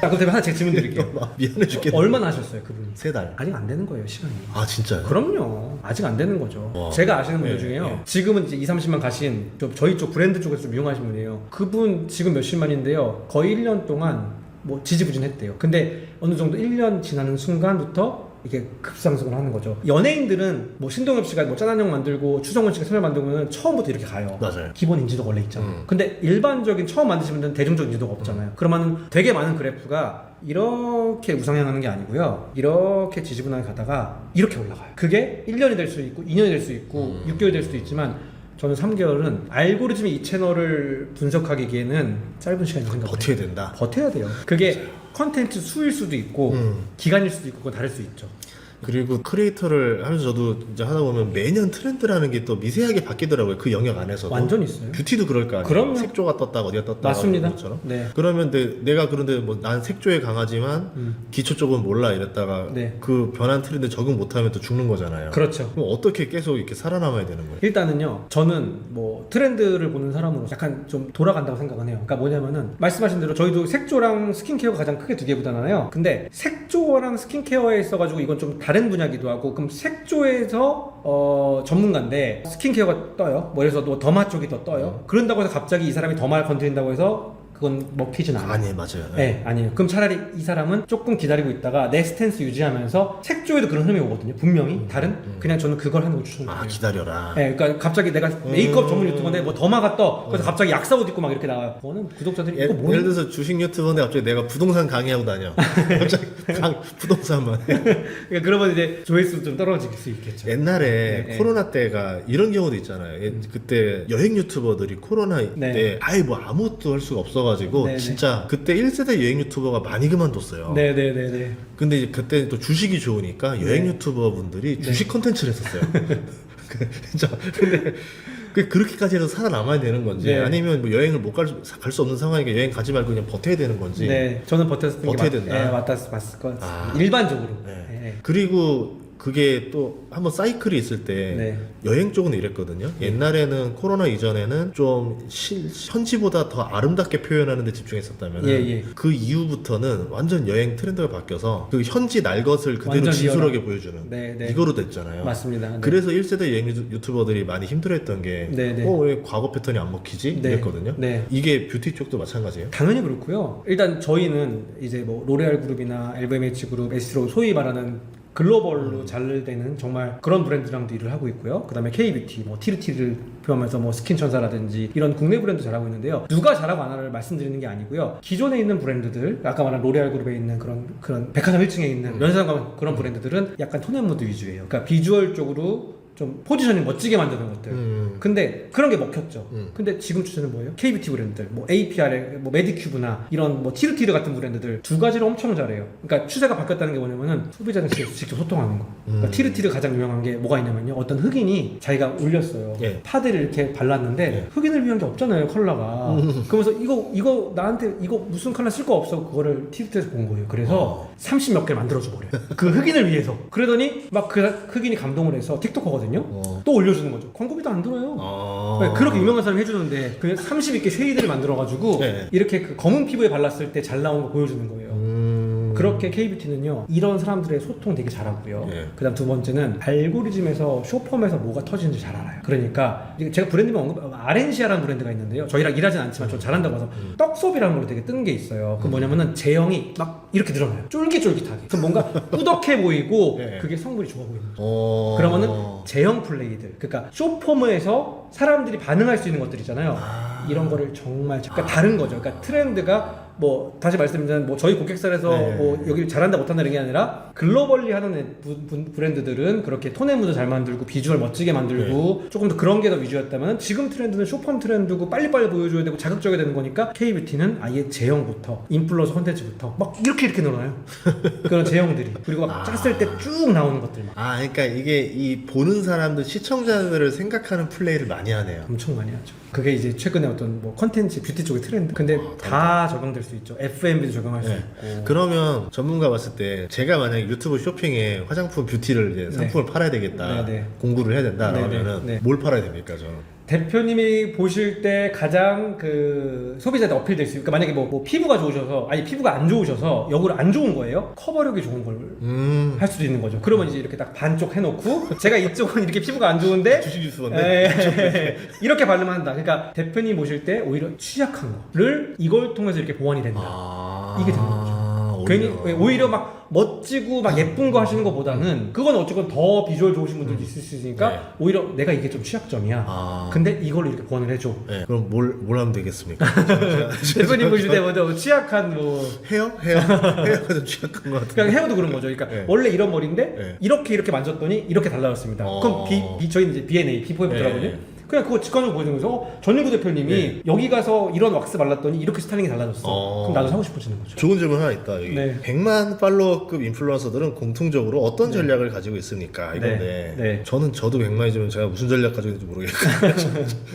아, 그럼 하나 제가 질문 드릴게요. 미안해 죽겠네. 얼마나 하셨어요, 그분이? 3달. 아직 안 되는 거예요, 시간이. 아 진짜요? 그럼요. 아직 안 되는 거죠. 와. 제가 아시는 분들 예, 중에요. 예. 지금은 이제 20-30만 가신 저희 쪽 브랜드 쪽에서 좀 유용하신 분이에요. 그분 지금 몇십만인데요. 거의 1년 동안 뭐 지지부진했대요. 근데 어느 정도 1년 지나는 순간부터 이게 급상승을 하는 거죠. 연예인들은 뭐 신동엽 씨가 뭐 짠한형 만들고 추성훈 씨가 채널 만들고는 처음부터 이렇게 가요. 맞아요. 기본 인지도가 원래 있잖아요. 근데 일반적인 처음 만드신 분들은 대중적 인지도가 없잖아요. 그러면 되게 많은 그래프가 이렇게 우상향하는 게 아니고요. 이렇게 지지분하게 가다가 이렇게 올라가요. 그게 1년이 될 수 있고 2년이 될 수 있고 6개월이 될 수도 있지만 저는 3개월은 알고리즘이 이 채널을 분석하기에는 짧은 시간이라고 생각해요. 버텨야 된다. 버텨야 돼요. 그게 컨텐츠 수일 수도 있고 기간일 수도 있고 그건 다를 수 있죠. 그리고 크리에이터를 하면서 저도 이제 하다 보면 매년 트렌드라는 게 또 미세하게 바뀌더라고요. 그 영역 안에서도. 완전 있어요. 뷰티도 그럴 거 아니에요. 그럼요. 색조가 떴다가 어디가 떴다가 맞습니다. 것처럼. 네. 그러면 내가 그런데 뭐 난 색조에 강하지만 기초 쪽은 몰라 이랬다가 네. 그 변한 트렌드 적응 못하면 또 죽는 거잖아요. 그렇죠. 그럼 어떻게 계속 이렇게 살아남아야 되는 거예요? 일단은요, 저는 뭐 트렌드를 보는 사람으로 약간 좀 돌아간다고 생각은 해요. 그러니까 뭐냐면은 말씀하신 대로 저희도 색조랑 스킨케어가 가장 크게 두 개 보잖아요. 근데 색조랑 스킨케어에 있어가지고 이건 좀 다른 분야기도 하고, 그럼 색조에서 전문가인데 스킨케어가 떠요. 뭐 그래서 또 더마 쪽이 더 떠요. 그런다고 해서 갑자기 이 사람이 더마를 건드린다고 해서 그건 먹히진 않아요. 아니 맞아요. 네, 아니에요. 그럼 차라리 이 사람은 조금 기다리고 있다가 내 스탠스 유지하면서 색조에도 그런 흐름이 오거든요. 분명히 다른. 그냥 저는 그걸 하는 거 추천해요. 아 기다려라. 네, 그러니까 갑자기 내가 메이크업 전문 유튜버인데 뭐 더마가 떠. 그래서 갑자기 약사 옷 입고 막 이렇게 나와요. 그거는 구독자들이 이거 뭐야? 예를 들어서 주식 유튜버인데 갑자기 내가 부동산 강의하고 다녀. 갑자기 부동산만 해. 그러니까 그러면 이제 조회수 좀 떨어질 수 있겠죠. 옛날에 네, 코로나 때가 이런 경우도 있잖아요. 그때 여행 유튜버들이 코로나 네. 때 아예 뭐 아무것도 할 수가 없어가지고 네, 네. 진짜 그때 1세대 여행 유튜버가 많이 그만뒀어요. 네네네네. 근데 이제 그때 또 주식이 좋으니까 여행 네. 유튜버 분들이 주식 컨텐츠를 했었어요. 진짜. 근데 그렇게까지 해서 살아남아야 되는 건지 네. 아니면 뭐 여행을 못 갈 수 없는 상황이니까 여행 가지 말고 그냥 버텨야 되는 건지. 네, 저는 버텼을 버텨야 된다. 네, 맞을 것 같습니다. 일반적으로. 네. 네. 그리고 그게 또 한번 사이클이 있을 때 네. 여행 쪽은 이랬거든요. 옛날에는 코로나 이전에는 좀 현지보다 더 아름답게 표현하는 데 집중했었다면 예. 그 이후부터는 완전 여행 트렌드가 바뀌어서 그 현지 날 것을 그대로 완전 진솔하게 보여주는 네. 이거로 됐잖아요. 맞습니다. 네. 그래서 1세대 여행 유튜버들이 많이 힘들어했던 게 네. 왜 과거 패턴이 안 먹히지? 네. 이랬거든요. 네. 이게 뷰티 쪽도 마찬가지예요? 당연히 그렇고요. 일단 저희는 이제 뭐 로레알 그룹이나 LVMH 그룹, 에스티로 소위 말하는 글로벌로 잘 되는 정말 그런 브랜드랑도 일을 하고 있고요. 그 다음에 K뷰티, 뭐 티르티를 포함해서 뭐 스킨천사라든지 이런 국내 브랜드 잘하고 있는데요. 누가 잘하고 안 하를 말씀드리는 게 아니고요. 기존에 있는 브랜드들, 아까 말한 로레알 그룹에 있는 그런 백화점 1층에 있는 면세점 가면 그런 브랜드들은 약간 톤앤무드 위주예요. 그러니까 비주얼 쪽으로 좀 포지셔닝 멋지게 만드는 것들. 근데 그런 게 먹혔죠. 근데 지금 추천은 뭐예요? K뷰티 브랜드들, 뭐 APR, 뭐 메디큐브나 이런 뭐 티르티르 같은 브랜드들 두 가지를 엄청 잘해요. 그러니까 추세가 바뀌었다는 게 뭐냐면은 소비자들 직접 소통하는 거. 그러니까 티르티르 가장 유명한 게 뭐가 있냐면요. 어떤 흑인이 자기가 올렸어요. 예. 파데를 이렇게 발랐는데 예. 흑인을 위한 게 없잖아요, 컬러가. 그러면서 이거 나한테 이거 무슨 컬러 쓸 거 없어. 그거를 티르티르에서 본 거예요. 그래서 30 몇 개를 만들어줘 버려요. 그 흑인을 위해서. 그러더니 막 그 흑인이 감동을 해서 틱톡커거든요. 또 올려주는 거죠. 광고비도 안 들어요. 네, 그렇게 유명한 사람이 해주는데 그 30개 쉐이드를 만들어가지고 네. 이렇게 그 검은 피부에 발랐을 때 잘 나온 거 보여주는 거예요. 그렇게 K뷰티는요 이런 사람들의 소통 되게 잘하고요. 네. 그다음 두 번째는 알고리즘에서 쇼펌에서 뭐가 터지는지 잘 알아요. 그러니까 제가 브랜드명 언급 아렌시아라는 브랜드가 있는데요. 저희랑 일하진 않지만 저 잘한다고 해서 떡소비라는 걸로 되게 뜬 게 있어요. 그 뭐냐면은 제형이 막 이렇게 늘어나요. 쫄깃쫄깃하게. 그래서 뭔가 꾸덕해 보이고 네. 그게 성분이 좋아 보이는 거죠. 그러면은 제형 플레이들, 그러니까 쇼폼에서 사람들이 반응할 수 있는 것들 있잖아요. 이런 거를 정말 그러니까 다른 거죠. 그러니까 트렌드가 뭐 다시 말씀드리면 뭐 저희 고객사에서 네. 뭐 여기를 잘한다 못한다 이런 게 아니라 글로벌리 하는 브랜드들은 그렇게 톤 앤 무드 잘 만들고 비주얼 멋지게 만들고 조금 더 그런 게 더 위주였다면 지금 트렌드는 쇼폼 트렌드고 빨리빨리 보여줘야 되고 자극적이야 되는 거니까 K뷰티는 아예 제형부터 인플루언서 콘텐츠부터 막 이렇게 늘어나요. 그런 제형들이 그리고 막 짰을 때 쭉 나오는 것들만 그러니까 이게 이 보는 사람들 시청자들을 생각하는 플레이를 많이 하네요. 엄청 많이 하죠. 그게 이제 최근에 어떤 뭐 컨텐츠 뷰티 쪽의 트렌드. 근데 다 적용될 수 있죠. F&B도 적용할 수 네. 있고. 그러면 전문가 봤을 때 제가 만약에 유튜브 쇼핑에 화장품 뷰티를 이제 상품을 팔아야 되겠다, 네, 네. 공부를 해야 된다 네, 그러면은 네, 네. 뭘 팔아야 됩니까 저는? 대표님이 보실 때 가장 그 소비자한테 어필될 수 있고 그러니까 만약에 뭐 피부가 좋으셔서 아니 피부가 안 좋으셔서 역으로 안 좋은 거예요. 커버력이 좋은 걸 할 수도 있는 거죠. 그러면 이제 이렇게 딱 반쪽 해놓고 제가 이쪽은 이렇게 피부가 안 좋은데 주식 유튜버인데 이렇게 바르면 한다. 그러니까 대표님 보실 때 오히려 취약한 거를 이걸 통해서 이렇게 보완이 된다. 이게 되는 거죠. 괜히 오히려 막 멋지고 막 예쁜 거 하시는 것보다는 그건 어쨌건 더 비주얼 좋으신 분들도 있을 수 있으니까 네. 오히려 내가 이게 좀 취약점이야. 근데 이걸로 이렇게 보완을 해줘. 네. 그럼 뭘 하면 되겠습니까? 대표님 보실 때 먼저 취약한 뭐 헤어가 좀 취약한 것 같은데. 그러니까 헤어도 그런 거죠. 그러니까 네. 원래 이런 머리인데 네. 이렇게 만졌더니 이렇게 달라졌습니다. 그럼 저희는 이제 B&A 비포에부터라거든요. 네. 그냥 그거 직관적으로 보여주는 거죠. 전일구 대표님이 네. 여기 가서 이런 왁스 발랐더니 이렇게 스타일링이 달라졌어. 그럼 나도 사고 싶어지는 거죠. 좋은 질문 하나 있다. 여기 네. 100만 팔로워급 인플루언서들은 공통적으로 어떤 전략을 가지고 있습니까? 이건데 네. 저도 100만이지만 제가 무슨 전략 가지고 있는지 모르겠어요.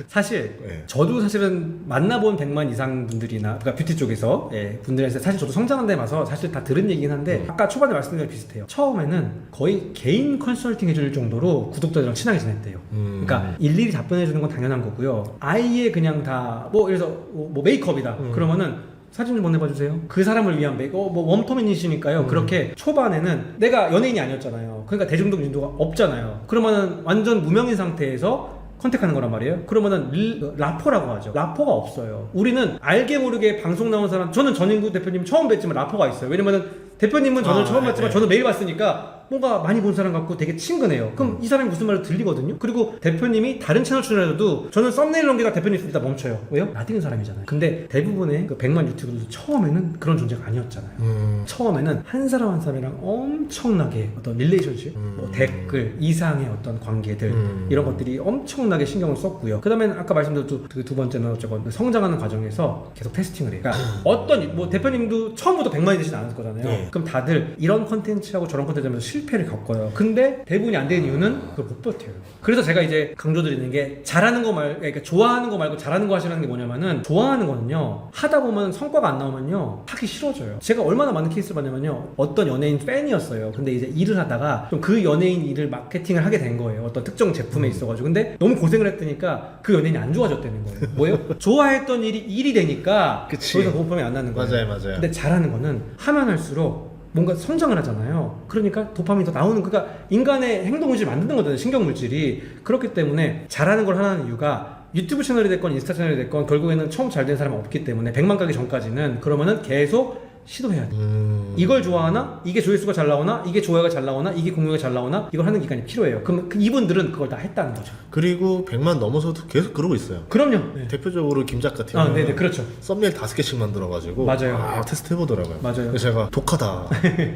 사실 네. 저도 사실은 만나본 100만 이상 분들이나 그러니까 뷰티 쪽에서 분들한테 사실 저도 성장한 데 와서 사실 다 들은 얘기긴 한데 아까 초반에 말씀드린 게 비슷해요. 처음에는 거의 개인 컨설팅 해줄 정도로 구독자들이랑 친하게 지냈대요. 그러니까 일일이 답변해 주는 건 당연한 거고요. 아예 그냥 다 뭐 그래서 뭐 메이크업이다. 그러면은 사진 좀 보내봐 주세요. 그 사람을 위한 뭐 웜톤이시니까요. 그렇게 초반에는 내가 연예인이 아니었잖아요. 그러니까 대중적 인도가 없잖아요. 그러면은 완전 무명인 상태에서 컨택하는 거란 말이에요. 그러면은 라퍼라고 하죠. 라퍼가 없어요. 우리는 알게 모르게 방송 나온 사람, 저는 전인구 대표님 처음 뵀지만 라퍼가 있어요. 왜냐면은 대표님은 저는 처음 봤지만 저는 매일 봤으니까 뭔가 많이 본 사람 같고 되게 친근해요. 그럼 이 사람이 무슨 말을 들리거든요. 그리고 대표님이 다른 채널 출연해도 저는 썸네일 넘기다 대표님 있을 때 멈춰요. 왜요? 나띵은 사람이잖아요. 근데 대부분의 그 100만 유튜버들도 처음에는 그런 존재가 아니었잖아요. 처음에는 한 사람 한 사람이랑 엄청나게 어떤 릴레이션십, 뭐 댓글, 이상의 어떤 관계들 이런 것들이 엄청나게 신경을 썼고요. 그 다음에 아까 말씀드린 두 번째는 어쨌건 성장하는 과정에서 계속 테스팅을 해요. 그러니까 어떤 뭐 대표님도 처음부터 100만이 되진 않을 거잖아요. 네. 그럼 다들 이런 컨텐츠하고 저런 컨텐츠 하면서 실패를 겪어요. 근데 대부분이 안 되는 이유는 그걸 못 버텨요. 그래서 제가 이제 강조드리는 게 잘하는 거 말고 그러니까 좋아하는 거 말고 잘하는 거 하시라는 게 뭐냐면은 좋아하는 거는요 하다 보면 성과가 안 나오면요 하기 싫어져요. 제가 얼마나 많은 케이스를 봤냐면요 어떤 연예인 팬이었어요. 근데 이제 일을 하다가 좀 그 연예인 일을 마케팅을 하게 된 거예요. 어떤 특정 제품에 있어가지고 근데 너무 고생을 했으니까 그 연예인이 안 좋아졌다는 거예요. 뭐예요? 좋아했던 일이 되니까 그치. 더 이상 도파민이 안 나는 거예요. 맞아요. 근데 잘하는 거는 하면 할수록 뭔가 성장을 하잖아요. 그러니까 도파민이 더 나오는 그러니까 인간의 행동물질을 만드는 거잖아요. 신경물질이. 그렇기 때문에 잘하는 걸 하는 이유가 유튜브 채널이 됐건 인스타 채널이 됐건 결국에는 처음 잘 된 사람은 없기 때문에 100만 가기 전까지는 그러면은 계속 시도해야 돼. 이걸 좋아하나? 이게 조회수가 잘 나오나? 이게 좋아요가 잘 나오나? 이게 공유가 잘 나오나? 이걸 하는 기간이 필요해요. 그럼 이분들은 그걸 다 했다는 거죠. 그리고 100만 넘어서도 계속 그러고 있어요. 그럼요. 대표적으로 김작 같은 경우는 네네 그렇죠. 썸네일 5개씩 만들어가지고 맞아요. 테스트 해보더라고요. 맞아요. 그래서 제가 독하다.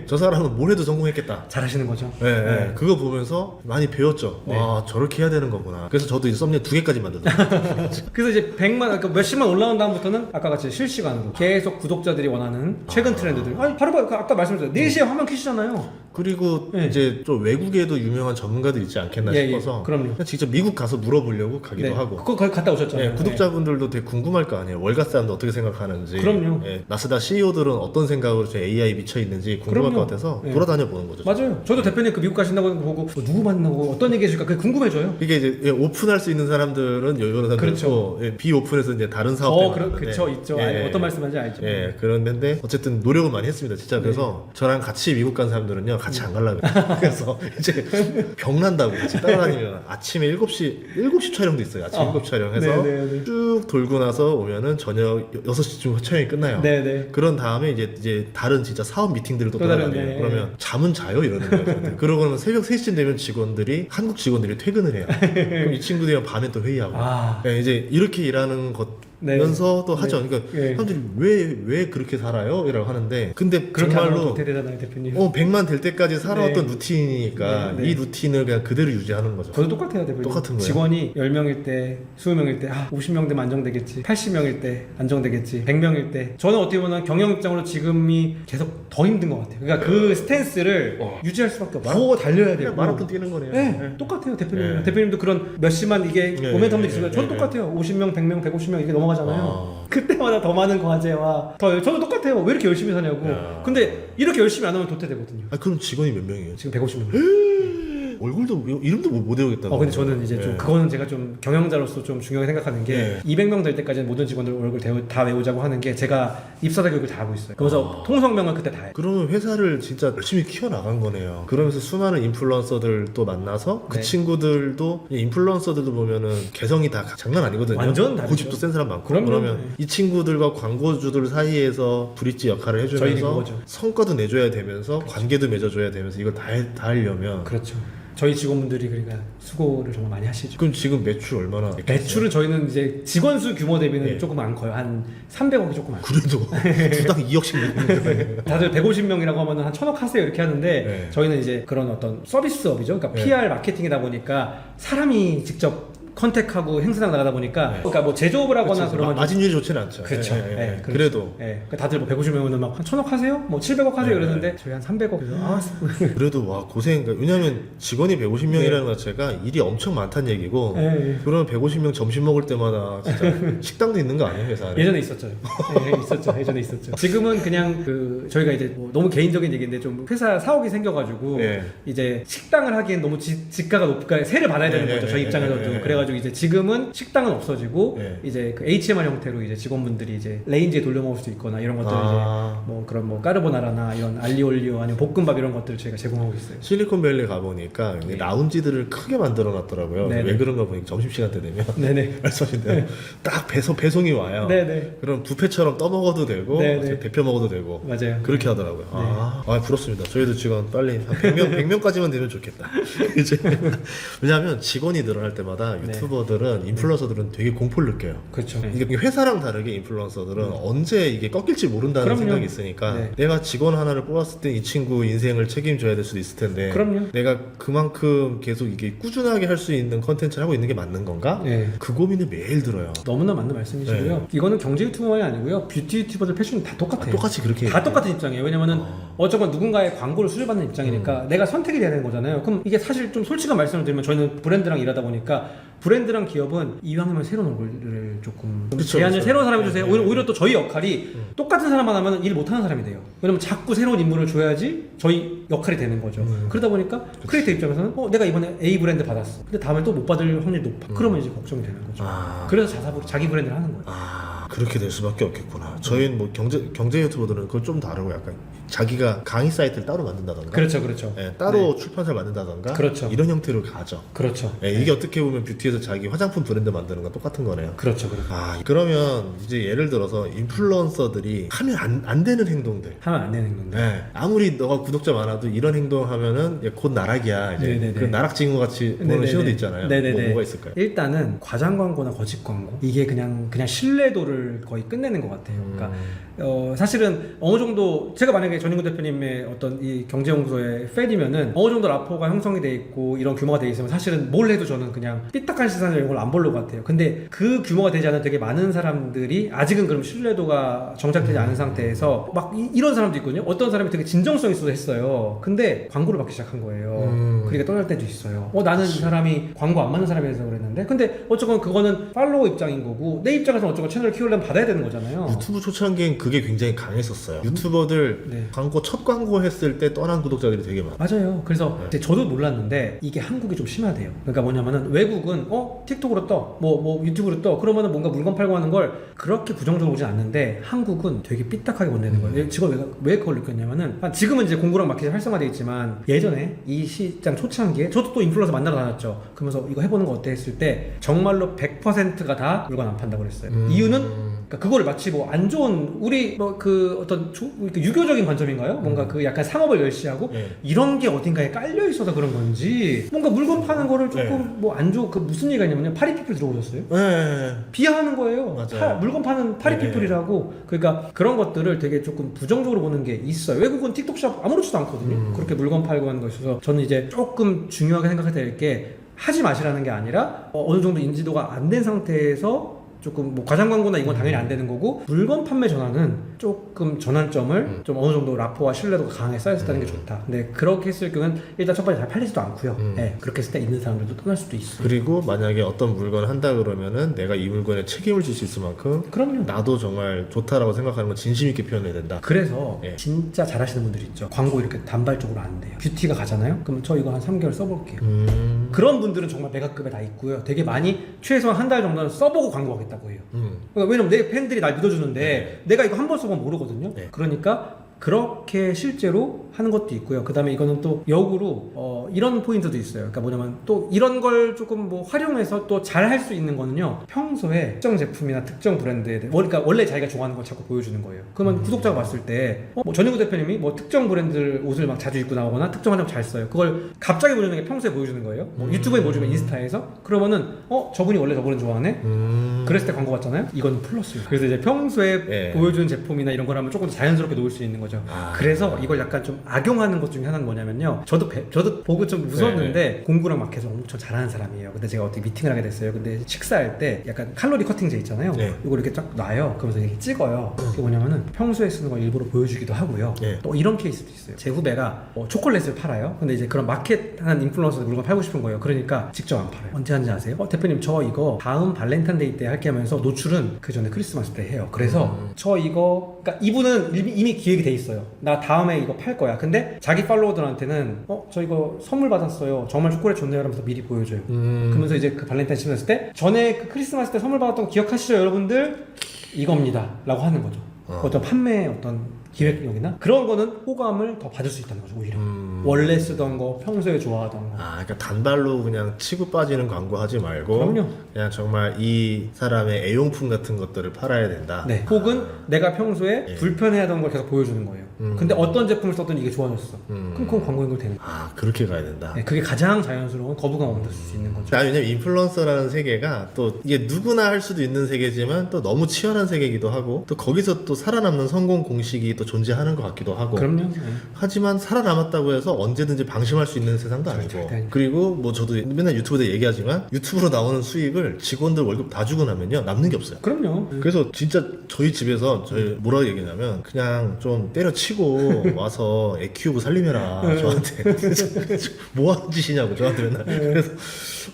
저 사람은 뭘 해도 성공했겠다. 잘하시는 거죠. 네. 그거 보면서 많이 배웠죠. 네. 와 저렇게 해야 되는 거구나. 그래서 저도 이제 썸네일 2개까지 만들더라고요. 그래서 이제 100만 그러니까 몇십만 올라온 다음부터는 아까 같이 실시간으로 계속 구독자들이 원하는 최근 트렌드들 바로 아까 말씀드렸죠. 4시에 화면 켜시잖아요. 그리고 네. 이제 좀 외국에도 유명한 전문가들 있지 않겠나 싶어서 그럼요. 그냥 직접 미국 가서 물어보려고 가기도 하고. 그거 거기 갔다 오셨잖아요. 네, 구독자분들도 되게 궁금할 거 아니에요. 월가 사람들 어떻게 생각하는지. 그럼요. 나스닥 CEO들은 어떤 생각으로 저 AI 미쳐 있는지 궁금할 그럼요. 것 같아서 네. 돌아다녀 보는 거죠. 맞아요. 저도 대표님 그 미국 가신다고 하는 거 보고 누구 만나고 어떤 얘기 해줄까 그게 궁금해져요. 이게 이제 오픈할 수 있는 사람들은 여러 사람들 그렇죠. 있고 비오픈해서 이제 다른 사업 때문에 그렇죠. 있죠. 어떤 말씀하는지 알죠. 그런데 어쨌든 노력은 많이 했습니다. 진짜 그래서 저랑 같이 미국 간 사람들은요 같이 안 가려고 해요. 그래서 이제 병난다고 같이 따라다니면 아침에 7시 촬영도 있어요. 아침 7시 촬영해서 쭉 돌고 나서 오면은 저녁 6시쯤 촬영이 끝나요. 네네. 그런 다음에 이제 다른 진짜 사업 미팅들을 또 또 다른, 돌아다녀요. 네. 그러면 잠은 자요 이러는 거예요. 그러고 나면 새벽 3시쯤 되면 직원들이 한국 직원들이 퇴근을 해요. 그럼 이 친구들이랑 밤에 또 회의하고. 아. 네, 이제 이렇게 일하는 것 하면서도 하죠. 네. 그러니까 네. 사람들이 왜 그렇게 살아요? 이라고 하는데 근데 그렇게 안 하면 정말로 도태되잖아요, 대표님. 100만 될 때까지 살아왔던 네. 루틴이니까 네, 네. 이 루틴을 그냥 그대로 유지하는 거죠. 저도 똑같아요, 대표님. 똑같은 거예요. 직원이 10명일 때, 20명일 때, 50명 되면 안정되겠지. 80명일 때 안정되겠지. 100명일 때. 저는 어떻게 보면 경영 입장으로 지금이 계속 더 힘든 것 같아요. 그러니까 그 스탠스를 유지할 수밖에 없고 더 달려야 되고. 그냥 마라톤 뛰는 거네요. 네, 똑같아요, 대표님. 네. 대표님도 그런 몇십만 이게 네, 모멘텀도 네, 있어요. 네, 저도 네. 똑같아요. 50명, 100명, 150명 이게 넘어가잖아요. 그때마다 더 많은 과제와 저도 똑같아요. 왜 이렇게 열심히 사냐고. 야. 근데 이렇게 열심히 안 하면 도태되거든요. 그럼 직원이 몇 명이에요? 지금 150명. 얼굴도 이름도 못 외우겠다고. 근데 저는 이제 좀 그거는 제가 좀 경영자로서 좀 중요하게 생각하는 게 200명 될 때까지는 모든 직원들 얼굴 다 외우자고 하는 게 제가 입사자 교육을 다 하고 있어요. 그래서 통성명을 그때 다 해요. 그러면 회사를 진짜 열심히 키워나간 거네요. 그러면서 수많은 인플루언서들 또 만나서 그 네. 친구들도 인플루언서들도 보면은 개성이 다 장난 아니거든요. 완전 다르죠. 고집도 센 사람 많고. 그럼요. 그러면 네. 이 친구들과 광고주들 사이에서 브릿지 역할을 저희는 해주면서 그거죠. 성과도 내줘야 되면서 관계도 맺어줘야 되면서 이걸 다 하려면 그렇죠. 저희 직원분들이 그러니까 수고를 정말 많이 하시죠. 그럼 지금 매출 얼마나? 매출은 저희는 이제 직원 수 규모 대비는 네. 조금 안 커요. 한 300억이 조금 안 커요. 그래도 두당 2억씩 내는 거예요. 다들 150명이라고 하면 한 1000억 하세요 이렇게 하는데 네. 저희는 이제 그런 어떤 서비스업이죠. 그러니까 네. PR 마케팅이다 보니까 사람이 직접 컨택하고 행사장 나가다 보니까 네. 그러니까 뭐 제조업을 하거나 그렇죠. 그러면 좀- 마진율이 좋지는 않죠. 그렇죠. 예, 예, 예. 네, 그렇죠. 그래도 예. 그러니까 다들 뭐 150명이면 막 1000억 하세요? 뭐 700억 하세요? 네. 이러는데 저희 한 300억. 그래도 와 고생. 왜냐면 직원이 150명이라는 것 자체가 일이 엄청 많다는 얘기고. 네. 그러면 150명 점심 먹을 때마다 진짜 식당도 있는 거 아니에요, 회사 안에? 예전에 있었죠. 있었죠. 예전에 있었죠. 지금은 그냥 그 저희가 이제 뭐 너무 개인적인 얘기인데 좀 회사 사옥이 생겨가지고 네. 이제 식당을 하기엔 너무 지가가 높으니까 세를 받아야 되는 네, 거죠. 네, 저희 네, 입장에서도. 네, 네. 그래가지고 이제 지금은 식당은 없어지고 네. 이제 그 HMR 형태로 이제 직원분들이 이제 레인지에 돌려 먹을 수 있거나 이런 것들 이제 뭐 그런 뭐 까르보나라나 이런 알리올리오 아니면 볶음밥 이런 것들을 저희가 제공하고 있어요. 실리콘밸리 가보니까 네. 라운지들을 크게 만들어 놨더라고요. 네, 왜 네. 그런가 보니까 점심시간 때 되면 네네. 말씀하신 대로 딱 배송이 와요. 네네. 그럼 뷔페처럼 떠먹어도 되고 네, 네. 데펴 먹어도 되고 맞아요. 그렇게 하더라고요. 부럽습니다. 저희도 직원 빨리 한 100명까지만 되면 좋겠다. 이제 왜냐하면 직원이 늘어날 때마다 네. 유튜버들은 인플루언서들은 되게 공포를 느껴요. 그렇죠. 이게 회사랑 다르게 인플루언서들은 언제 이게 꺾일지 모른다는 그럼요. 생각이 있으니까 네. 내가 직원 하나를 뽑았을 때 이 친구 인생을 책임져야 될 수도 있을 텐데 그럼요. 내가 그만큼 계속 이게 꾸준하게 할 수 있는 컨텐츠를 하고 있는 게 맞는 건가? 네. 그 고민을 매일 들어요. 너무나 맞는 말씀이시고요. 이거는 경제 유튜버만이 아니고요. 뷰티 유튜버들 패션이 다 똑같아요. 똑같이 그렇게 다 똑같은 입장이에요. 왜냐면은 어쨌건 누군가의 광고를 수주받는 입장이니까 내가 선택이 돼야 되는 거잖아요. 그럼 이게 사실 좀 솔직한 말씀을 드리면 저희는 브랜드랑 일하다 보니까 브랜드랑 기업은 이왕이면 새로운 얼굴을 조금 그쵸, 제안을 그쵸. 새로운 사람이 주세요. 네, 오히려 또 저희 역할이 똑같은 사람만 하면 일 못하는 사람이 돼요. 왜냐면 자꾸 새로운 인물을 줘야지 저희 역할이 되는 거죠. 그러다 보니까 크리에이터 입장에서는 내가 이번에 A 브랜드 받았어. 근데 다음에 또 못 받을 확률이 높아. 그러면 이제 걱정이 되는 거죠. 그래서 자기 브랜드를 하는 거예요. 그렇게 될 수밖에 없겠구나. 저희는 뭐 경제 유튜버들은 그걸 좀 다르고 약간 자기가 강의 사이트를 따로 만든다던가 그렇죠, 그렇죠. 예, 따로 출판사를 만든다던가 그렇죠. 이런 형태로 가죠. 그렇죠. 예, 이게 어떻게 보면 뷰티에서 자기 화장품 브랜드 만드는 건 똑같은 거네요. 그렇죠, 그렇죠. 그러면 이제 예를 들어서 인플루언서들이 하면 안 되는 행동들. 하면 안 되는 건데. 예, 아무리 너가 구독자 많아도 이런 행동하면은 곧 나락이야. 이제 네네네. 그 나락징후 같이 보는 네네네. 신호도 있잖아요. 네네네. 뭐가 있을까요? 일단은 과장 광고나 거짓 광고 이게 그냥 신뢰도를 거의 끝내는 것 같아요. 그러니까 사실은 어느 정도 제가 만약에 전인구 대표님의 어떤 이 경제연구소의 팬이면은 어느 정도 라포가 형성이 돼 있고 이런 규모가 돼 있으면 사실은 뭘 해도 저는 그냥 삐딱한 시선을 이런 걸 안 보려고 같아요. 근데 그 규모가 되지 않은 되게 많은 사람들이 아직은 그럼 신뢰도가 정착되지 않은 상태에서 막 이런 사람도 있거든요. 어떤 사람이 되게 진정성 있어서 했어요. 근데 광고를 받기 시작한 거예요. 그러니까 떠날 때도 있어요. 나는 이 사람이 광고 안 맞는 사람이라서 그랬는데 근데 어쨌건 그거는 팔로워 입장인 거고 내 입장에서 어쨌건 채널을 키우려면 받아야 되는 거잖아요. 유튜브 초창기엔 그게 굉장히 강했었어요. 유튜버들 네. 첫 광고 했을 때 떠난 구독자들이 되게 많아요. 맞아요. 그래서 이제 저도 몰랐는데 이게 한국이 좀 심하대요. 그러니까 뭐냐면은 외국은 틱톡으로 떠, 뭐 유튜브로 떠 그러면은 뭔가 물건 팔고 하는 걸 그렇게 부정적으로 보진 않는데 한국은 되게 삐딱하게 못 내는 거예요. 지금 왜 그걸 느꼈냐면은 지금은 이제 공구랑 마켓이 활성화되어 있지만 예전에 이 시장 초창기에 저도 또 인플루언서 만나러 다녔죠. 그러면서 이거 해보는 거 어때 했을 때 정말로 100%가 다 물건 안 판다고 그랬어요. 이유는 그러니까 그거를 마치 뭐 안 좋은 우리 뭐 그 어떤 유교적인 관점인가요? 뭔가 그 약간 상업을 멸시하고 네. 이런 게 어딘가에 깔려 있어서 그런 건지 뭔가 물건 파는 거를 조금 네. 뭐 안 좋은 그 무슨 얘기가 있냐면요. 파리피플 들어보셨어요? 네. 비하하는 거예요. 맞아요. 물건 파는 파리피플이라고. 그러니까 그런 것들을 되게 조금 부정적으로 보는 게 있어요. 외국은 틱톡샵 아무렇지도 않거든요. 그렇게 물건 팔고 하는 것이어서 저는 이제 조금 중요하게 생각해야 될 게 하지 마시라는 게 아니라 어느 정도 인지도가 안 된 상태에서 조금 뭐 과장 광고나 이건 당연히 안 되는 거고 물건 판매 전환은 조금 전환점을 좀 어느 정도 라포와 신뢰도가 강하게 쌓였다는 게 좋다. 근데 그렇게 했을 경우는 일단 첫 번째 잘 팔리지도 않고요. 네, 그렇게 했을 때 있는 사람들도 떠날 수도 있어요. 그리고 만약에 어떤 물건을 한다 그러면은 내가 이 물건에 책임을 질 수 있을 만큼 그럼요. 나도 정말 좋다라고 생각하는 건 진심 있게 표현해야 된다. 그래서 예. 진짜 잘하시는 분들 있죠. 광고 이렇게 단발적으로 안 돼요. 뷰티가 가잖아요. 그럼 저 이거 한 3개월 써볼게요. 그런 분들은 정말 메가급에 다 있고요. 되게 많이 최소한 한 달 정도는 써보고 광고하겠다고 해요. 그러니까 왜냐면 내 팬들이 날 믿어주는데 내가 이거 한 번 써보면 모르거든요. 네. 그러니까 그렇게 실제로 하는 것도 있고요. 그 다음에 이거는 또 역으로 이런 포인트도 있어요. 그러니까 뭐냐면 또 이런 걸 조금 뭐 활용해서 또 잘 할 수 있는 거는요. 평소에 특정 제품이나 특정 브랜드에 대해 그러니까 원래 자기가 좋아하는 걸 자꾸 보여주는 거예요. 그러면 구독자가 봤을 때 뭐 전현구 대표님이 뭐 특정 브랜드 옷을 막 자주 입고 나오거나 특정 화장 잘 써요. 그걸 갑자기 보여주는 게 평소에 보여주는 거예요. 뭐 유튜브에 보여주면 인스타에서 그러면은 저분이 원래 저분은 좋아하네. 그랬을 때 광고 받잖아요. 이건 플러스예요. 그래서 이제 평소에 예. 보여주는 제품이나 이런 거라면 조금 더 자연스럽게 놓을 수 있는 거죠. 그래서 이걸 약간 좀 악용하는 것 중에 하나는 뭐냐면요. 저도 보고 좀 무서웠는데 공부랑 막 해서 엄청 잘하는 사람이에요. 근데 제가 어떻게 미팅을 하게 됐어요. 근데 식사할 때 약간 칼로리 커팅제 있잖아요. 네. 이걸 이렇게 딱 놔요. 그러면서 이렇게 찍어요. 그게 뭐냐면은 평소에 쓰는 걸 일부러 보여주기도 하고요. 네. 또 이런 케이스도 있어요. 제 후배가 초콜릿을 팔아요. 근데 이제 그런 마켓하는 인플루언서들 물건 팔고 싶은 거예요. 그러니까 직접 안 팔아요. 언제 하는지 아세요? 대표님 저 이거 다음 발렌타인데이 때 할게 하면서 노출은 그 전에 크리스마스 때 해요. 그래서 저 이거 그러니까 이분은 이미 기획이 돼 있어요. 나 다음에 이거 팔 거야. 근데 자기 팔로워들한테는 저 이거 선물 받았어요. 정말 초콜릿 좋네요. 하면서 미리 보여줘요. 그러면서 이제 그 발렌타인 시즌 때 전에 그 크리스마스 때 선물 받았던 거 기억하시죠 여러분들? 이겁니다. 라고 하는 거죠. 어떤 판매 어떤 기획력이나 그런 거는 호감을 더 받을 수 있다는 거죠. 오히려 원래 쓰던 거 평소에 좋아하던 거. 그러니까 단발로 그냥 치고 빠지는 광고 하지 말고 그럼요. 그냥 정말 이 사람의 애용품 같은 것들을 팔아야 된다. 네. 혹은 내가 평소에 불편해하던 걸 계속 보여주는 거예요. 근데 어떤 제품을 썼더니 이게 좋아졌어. 그럼 그건 광고 연결 되는 거예요. 그렇게 가야 된다. 네, 그게 가장 자연스러운 거부감 없는 수 있는 거죠. 왜냐면 인플루언서라는 세계가 또 이게 누구나 할 수도 있는 세계지만 또 너무 치열한 세계이기도 하고 또 거기서 또 살아남는 성공 공식이 또 존재하는 것 같기도 하고. 그럼요. 네. 하지만 살아남았다고 해서 언제든지 방심할 수 있는 세상도 아니고. 절대 아니죠. 그리고 뭐 저도 맨날 유튜브에 얘기하지만 유튜브로 나오는 수익을 직원들 월급 다 주고 나면요 남는 게 없어요. 그럼요. 그래서 진짜 저희 집에서 저희 뭐라고 얘기냐면 그냥 좀 때려치고 와서 애 키우고 살림해라 저한테. 뭐 하는 짓이냐고 저한테 맨날. 그래서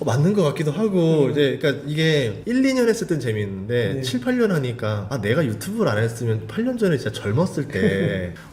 맞는 것 같기도 하고 이제 그러니까 이게 1, 2년 했을 땐 재밌는데 7, 8년 하니까 내가 유튜브를 안 했으면 8년 전에 진짜 젊었을 때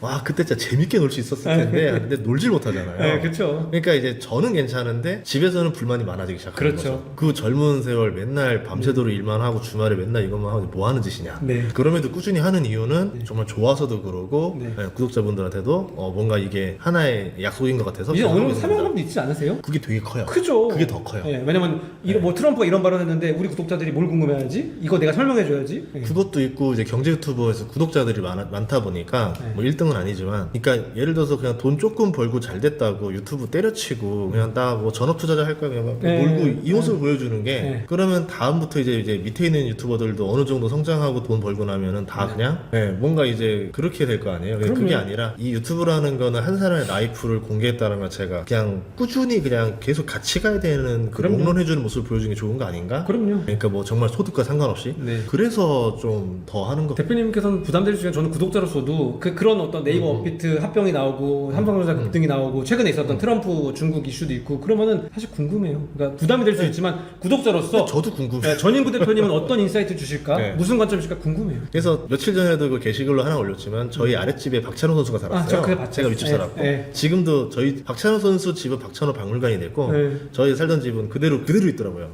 와 그때 진짜 재밌게 놀 수 있었을 텐데 근데 놀질 못하잖아요. 네, 그렇죠. 그러니까 이제 저는 괜찮은데 집에서는 불만이 많아지기 시작하는 그렇죠. 거죠. 그 젊은 세월 맨날 밤새도록 일만 하고 주말에 맨날 이것만 하고 뭐 하는 짓이냐. 네. 그럼에도 꾸준히 하는 이유는 정말 좋아서도 그러고 네. 구독자분들한테도 뭔가 이게 하나의 약속인 것 같아서 이제 어느 정도 계속 사명감도 있지 않으세요? 그게 되게 커요. 크죠. 그게 더 커요. 네, 왜냐면 뭐 트럼프가 이런 발언했는데 우리 구독자들이 뭘 궁금해하지? 이거 내가 설명해줘야지. 네. 그것도 있고 이제 경제 유튜버에서 구독자들이 많다 보니까 뭐 1등은 아니지만 그러니까 예를 들어서 그냥 돈 조금 벌고 잘 됐다고 유튜브 때려치고 그냥 나 뭐 전업 투자자 할 거야 그냥 막 네. 놀고 이 모습을 보여주는 게 네. 그러면 다음부터 이제 밑에 있는 유튜버들도 어느 정도 성장하고 돈 벌고 나면은 다 그냥 뭔가 이제 그렇게 될 거 아니에요. 그럼요. 그게 아니라 이 유튜브라는 거는 한 사람의 라이프를 공개했다는 것 자체가 그냥 꾸준히 그냥 계속 같이 가야 되는 그 그럼요. 롱런해주는 모습을 보여주는 게 좋은 거 아닌가? 그럼요. 그러니까 뭐 정말 소득과 상관없이 네. 그래서 좀 더 하는 거. 대표님께서는 부담될 수 있지만 저는 구독자로서도 그런 어떤 네이버 업비트 합병이 나오고 삼성전자 급등이 나오고 최근에 있었던 트럼프 중국 이슈도 있고 그러면은 사실 궁금해요. 그러니까 부담이 될 수 있지만 구독자로서 저도 궁금해요. 네, 전인구 대표님은 어떤 인사이트 주실까? 네. 무슨 관점 주실까 궁금해요. 그래서 며칠 전에도 그 게시글로 하나 올렸지만 저희 아랫집에 박찬호 선수가 살았어요. 저 그거 봤죠. 제가 윗집 네, 살았고 네. 지금도 저희 박찬호 선수 집은 박찬호 박물관이 됐고 네. 저희 살던 집은 그대로 있더라고요.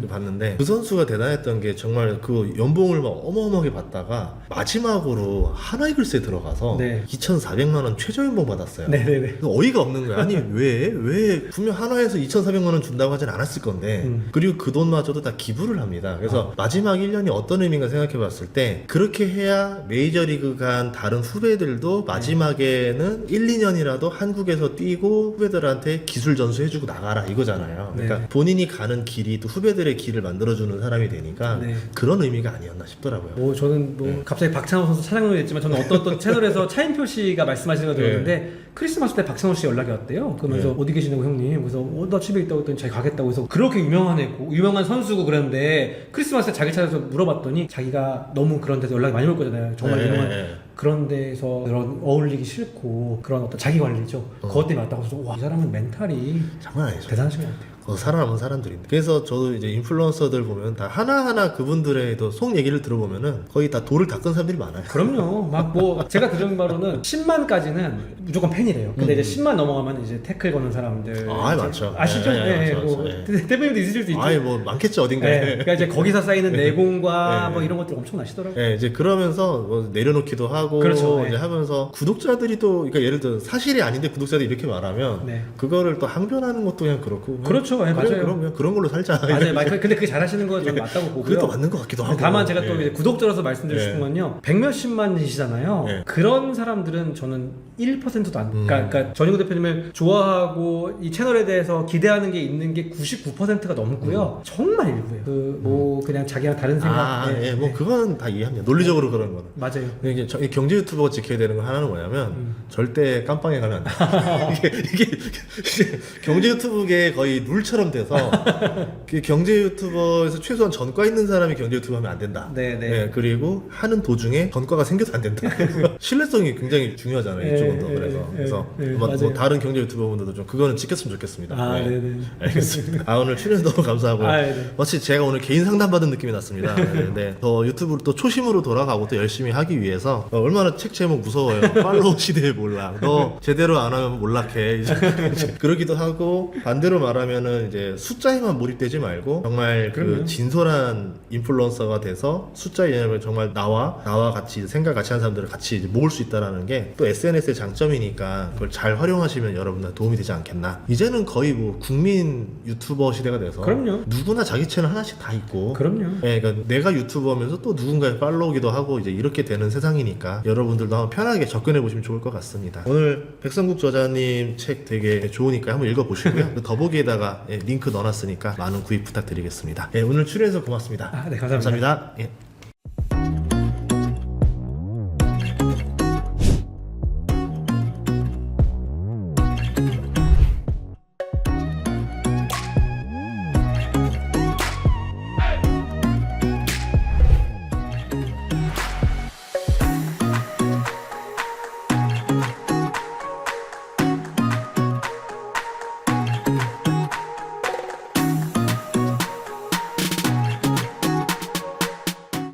봤는데 그 선수가 대단했던 게 정말 그 연봉을 막 어마어마하게 받다가 마지막으로 하나이글스에 들어가서 네. 2,400만 원 최저연봉 받았어요. 네네네. 어이가 없는 거야. 아니 왜 분명 하나에서 2,400만 원 준다고 하진 않았을 건데 그리고 그 돈마저도 다 기부를 합니다. 그래서 마지막 1년이 어떤 의미인가 생각해 봤을 때 그렇게 해야 메이저리그 간 다른 후배들도 마지막에는 1, 2년이라도 한국에서 뛰고 후배들한테 기술 전수 해주고 나가라 이거잖아요. 그러니까 네. 본인이 가는 길이 또 후배들의 길을 만들어주는 사람이 되니까 네. 그런 의미가 아니었나 싶더라고요. 뭐 저는 뭐 갑자기 박찬호 선수 차량으로 됐지만 저는 어떤 채널에서 차인표 씨가 말씀하시는 거 들었는데 크리스마스 때 박찬호 씨 연락이 왔대요. 그러면서 어디 계시냐고 형님. 그래서 나 집에 있다고 했더니 자기 가겠다고 해서 그렇게 유명한 애고 유명한 선수고 그랬는데 크리스마스 때 자기 찾아서 물어봤더니 자기가 너무 그런 데서 연락이 많이 올 거잖아요. 정말 유명한 그런 데서 그런 어울리기 싫고 그런 어떤 자기 관리죠. 그것 때문에 왔다고 해서 와, 이 사람은 멘탈이 장난 아니죠. 대단하신 것 같아요. 살아남은 사람들인데 그래서 저도 이제 인플루언서들 보면 다 하나하나 그분들의 또 속 얘기를 들어보면은 거의 다 돌을 닦은 사람들이 많아요. 그럼요. 막 뭐 제가 들은 바로는 10만까지는 무조건 팬이래요. 근데 이제 10만 넘어가면 이제 태클 거는 사람들 많죠. 아시죠? 네, 네, 뭐 맞죠. 대표님도 있으실 수 있죠. 뭐 많겠죠 어딘가에. 네, 그러니까 이제 거기서 쌓이는 내공과 네. 뭐 이런 것들 엄청 나시더라고요. 네, 이제 그러면서 뭐 내려놓기도 하고 그렇죠. 이제 네. 하면서 구독자들이 또 그러니까 예를 들어 사실이 아닌데 구독자들이 이렇게 말하면 네. 그거를 또 항변하는 것도 그냥 그렇고 그렇죠. 네, 그래, 맞아요. 그럼 그냥 그런 걸로 살자. 맞아요. 근데 그게 잘하시는 거 저는 맞다고 보고요. 그게 또 맞는 것 같기도 하고. 다만 제가 또 예. 이제 구독자로서 말씀드리고 싶은 건요. 100몇십만이시잖아요. 예. 그런 사람들은 저는 1%도 안. 그러니까 전인구 대표님을 좋아하고 이 채널에 대해서 기대하는 게 있는 게 99%가 넘고요. 정말 일부예요. 뭐 그냥 자기랑 다른 생각. 네. 뭐 그거는 다 이해합니다. 논리적으로 그런 거는. 맞아요. 이게 이 경제 유튜버가 지켜야 되는 거 하나는 뭐냐면 절대 깜빵에 가면 안 돼. 이게 경제 유튜브계 거의 룰처럼 돼서 그 경제 유튜버에서 최소한 전과 있는 사람이 경제 유튜브 하면 안 된다. 네. 그리고 하는 도중에 전과가 생겨도 안 된다. 신뢰성이 굉장히 중요하잖아요. 이쪽은 더 그래서 뭐 맞아요. 다른 경제 유튜버분들도 좀 그거는 지켰으면 좋겠습니다. 네네. 알겠습니다. 오늘 출연 너무 감사하고요. 네. 마치 제가 오늘 개인 상담 받은 느낌이 났습니다. 네, 더 유튜브로 또 초심으로 돌아가고 또 열심히 하기 위해서 얼마나 책 제목 무서워요. 팔로우 시대의 몰락. 너 제대로 안 하면 몰락해. 이제 그러기도 하고 반대로 말하면은 이제 숫자에만 몰입되지 말고 정말 그 진솔한 인플루언서가 돼서 숫자 이념을 정말 나와 같이 생각 같이 하는 사람들을 같이 이제 모을 수 있다라는 게 또 SNS의 장점이니까 그걸 잘 활용하시면 여러분들 도움이 되지 않겠나. 이제는 거의 뭐 국민 유튜버 시대가 돼서 그럼요. 누구나 자기 채널 하나씩 다 있고 그럼요. 네, 그러니까 내가 유튜버면서 또 누군가의 팔로우기도 하고 이제 이렇게 되는 세상이니까 여러분들도 한번 편하게 접근해 보시면 좋을 것 같습니다. 오늘 백성국 저자님 책 되게 좋으니까 한번 읽어보시고요. 그 더보기에다가 링크 넣어놨으니까 많은 구입 부탁드리겠습니다. 오늘 출연해서 고맙습니다. 네, 감사합니다. 감사합니다. 예.